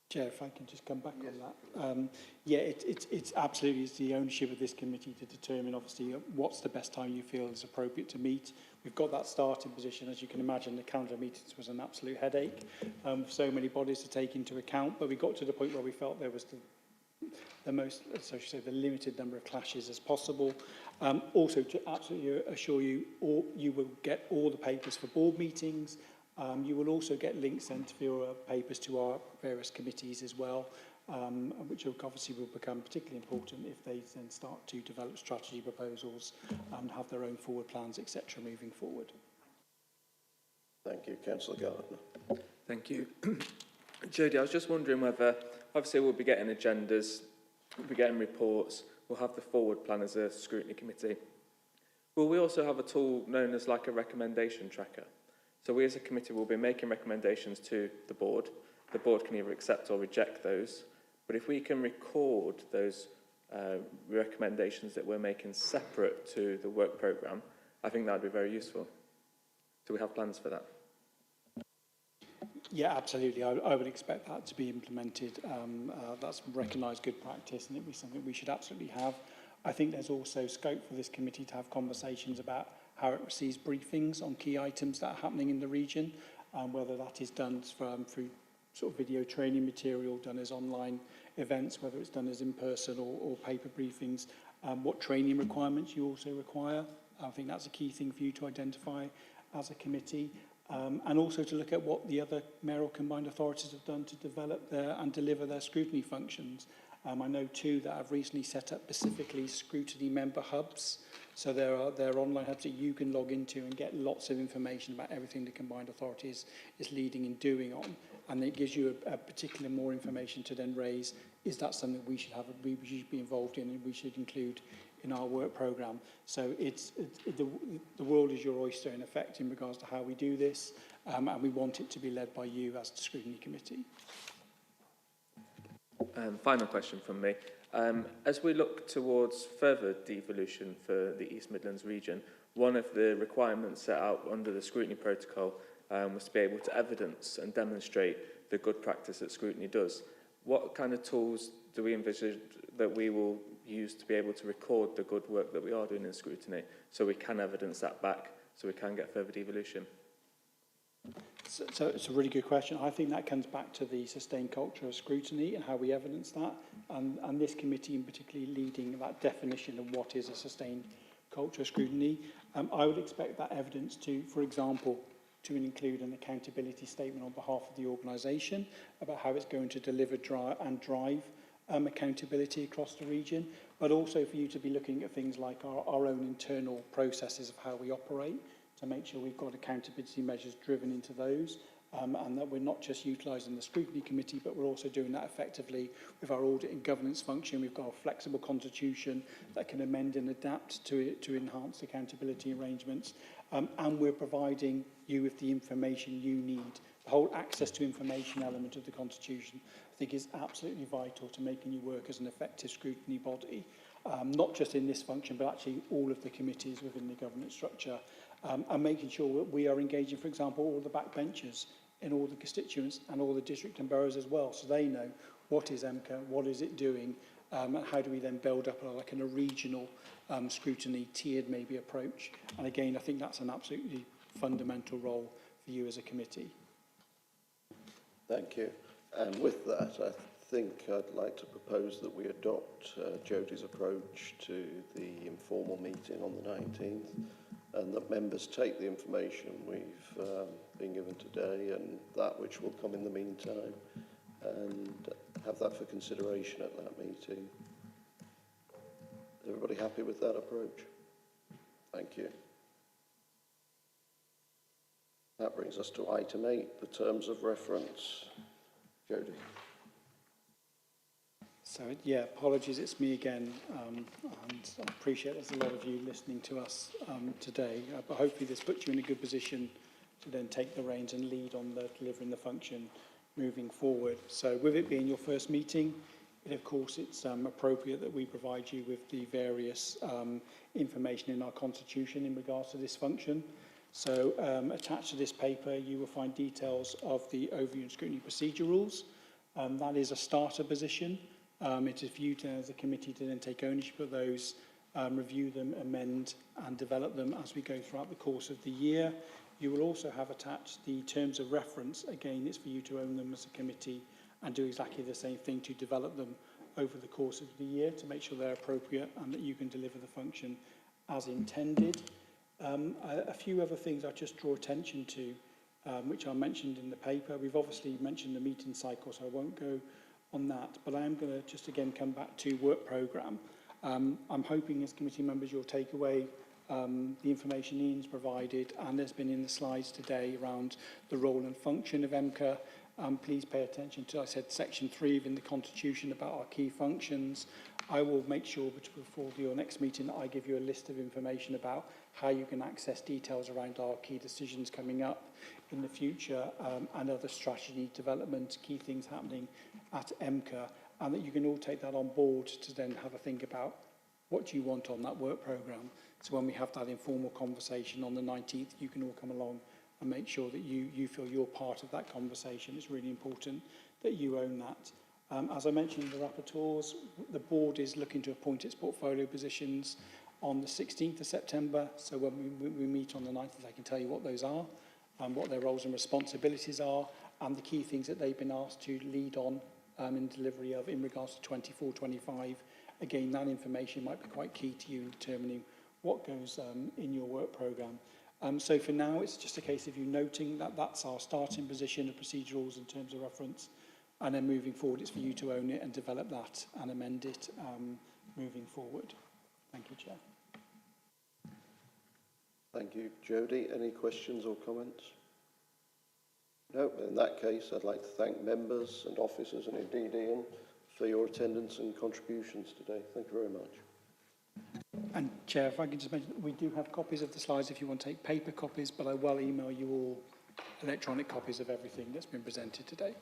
Chair, if I can just come back on that. Yeah, it's absolutely it's the ownership of this committee to determine, obviously, what's the best time you feel is appropriate to meet. We've got that starting position. As you can imagine, the calendar meetings was an absolute headache. So many bodies to take into account, but we got to the point where we felt there was the most, so to say, the limited number of clashes as possible. Also, to absolutely assure you, you will get all the papers for board meetings. You will also get links sent for your papers to our various committees as well, which obviously will become particularly important if they then start to develop strategy proposals and have their own forward plans, etc., moving forward. Thank you. Councillor Gardner. Thank you. Jodie, I was just wondering whether, obviously we'll be getting agendas, we'll be getting reports, we'll have the forward plan as a scrutiny committee. Will we also have a tool known as like a recommendation tracker? So we as a committee will be making recommendations to the board. The board can either accept or reject those. But if we can record those recommendations that we're making separate to the work programme, I think that would be very useful. Do we have plans for that? Yeah, absolutely. I would expect that to be implemented. That's recognised good practice, and it would be something we should absolutely have. I think there's also scope for this committee to have conversations about how it receives briefings on key items that are happening in the region, whether that is done through sort of video training material, done as online events, whether it's done as in-person or paper briefings, what training requirements you also require. I think that's a key thing for you to identify as a committee, and also to look at what the other mayoral combined authorities have done to develop and deliver their scrutiny functions. I know too that I've recently set up specifically scrutiny member hubs. So there are online hubs that you can log into and get lots of information about everything the combined authority is leading and doing on. And it gives you a particular more information to then raise, is that something we should be involved in and we should include in our work programme. So the world is your oyster in effect in regards to how we do this, and we want it to be led by you as the scrutiny committee. Final question from me. As we look towards further devolution for the East Midlands region, one of the requirements set out under the scrutiny protocol was to be able to evidence and demonstrate the good practice that scrutiny does. What kind of tools do we envisage that we will use to be able to record the good work that we are doing in scrutiny so we can evidence that back, so we can get further devolution? So it's a really good question. I think that comes back to the sustained culture of scrutiny and how we evidence that, and this committee in particular leading that definition of what is a sustained culture of scrutiny. I would expect that evidence to, for example, to include an accountability statement on behalf of the organisation about how it's going to deliver and drive accountability across the region, but also for you to be looking at things like our own internal processes of how we operate, to make sure we've got accountability measures driven into those, and that we're not just utilising the scrutiny committee, but we're also doing that effectively with our audit and governance function. We've got a flexible constitution that can amend and adapt to enhance accountability arrangements, and we're providing you with the information you need. The whole access to information element of the constitution, I think, is absolutely vital to making you work as an effective scrutiny body, not just in this function, but actually all of the committees within the governance structure. And making sure that we are engaging, for example, all the backbenchers in all the constituents and all the district and boroughs as well, so they know what is MCA, what is it doing, and how do we then build up a regional scrutiny, tiered maybe approach. And again, I think that's an absolutely fundamental role for you as a committee. Thank you. And with that, I think I'd like to propose that we adopt Jodie's approach to the informal meeting on the 19th, and that members take the information we've been given today and that which will come in the meantime, and have that for consideration at that meeting. Is everybody happy with that approach? Thank you. That brings us to item 8, the terms of reference. Jodie. So, yeah, apologies, it's me again, and I appreciate there's a lot of you listening to us today, but hopefully this puts you in a good position to then take the reins and lead on the delivering the function moving forward. So with it being your first meeting, of course it's appropriate that we provide you with the various information in our constitution in regards to this function. So attached to this paper you will find details of the overview and scrutiny procedure rules. That is a starter position. It is for you to, as a committee, to then take ownership of those, review them, amend and develop them as we go throughout the course of the year. You will also have attached the terms of reference. Again, it's for you to own them as a committee and do exactly the same thing to develop them over the course of the year to make sure they're appropriate and that you can deliver the function as intended. A few other things I just draw attention to, which are mentioned in the paper. We've obviously mentioned the meeting cycle, so I won't go on that, but I am going to just again come back to work programme. I'm hoping as committee members you'll take away the information Ian's provided and there's been in the slides today around the role and function of MCA. Please pay attention to, I said, section 3 in the Constitution about our key functions. I will make sure before your next meeting that I give you a list of information about how you can access details around our key decisions coming up in the future and other strategy development, key things happening at MCA, and that you can all take that on board to then have a think about what you want on that work programme. So when we have that informal conversation on the 19th, you can all come along and make sure that you feel you're part of that conversation. It's really important that you own that. As I mentioned, the rapporteurs, the board is looking to appoint its portfolio positions on the 16th of September. So when we meet on the 19th, I can tell you what those are and what their roles and responsibilities are and the key things that they've been asked to lead on in delivery of in regards to 24-25. Again, that information might be quite key to you in determining what goes in your work programme. So for now, it's just a case of you noting that that's our starting position of procedurals in terms of reference, and then moving forward, it's for you to own it and develop that and amend it moving forward. Thank you, Chair. Thank you, Jodie. Any questions or comments? No, in that case, I'd like to thank members and officers and indeed Ian for your attendance and contributions today. Thank you very much. And Chair, if I can just mention, we do have copies of the slides if you want to take paper copies, but I will email you all electronic copies of everything that's been presented today.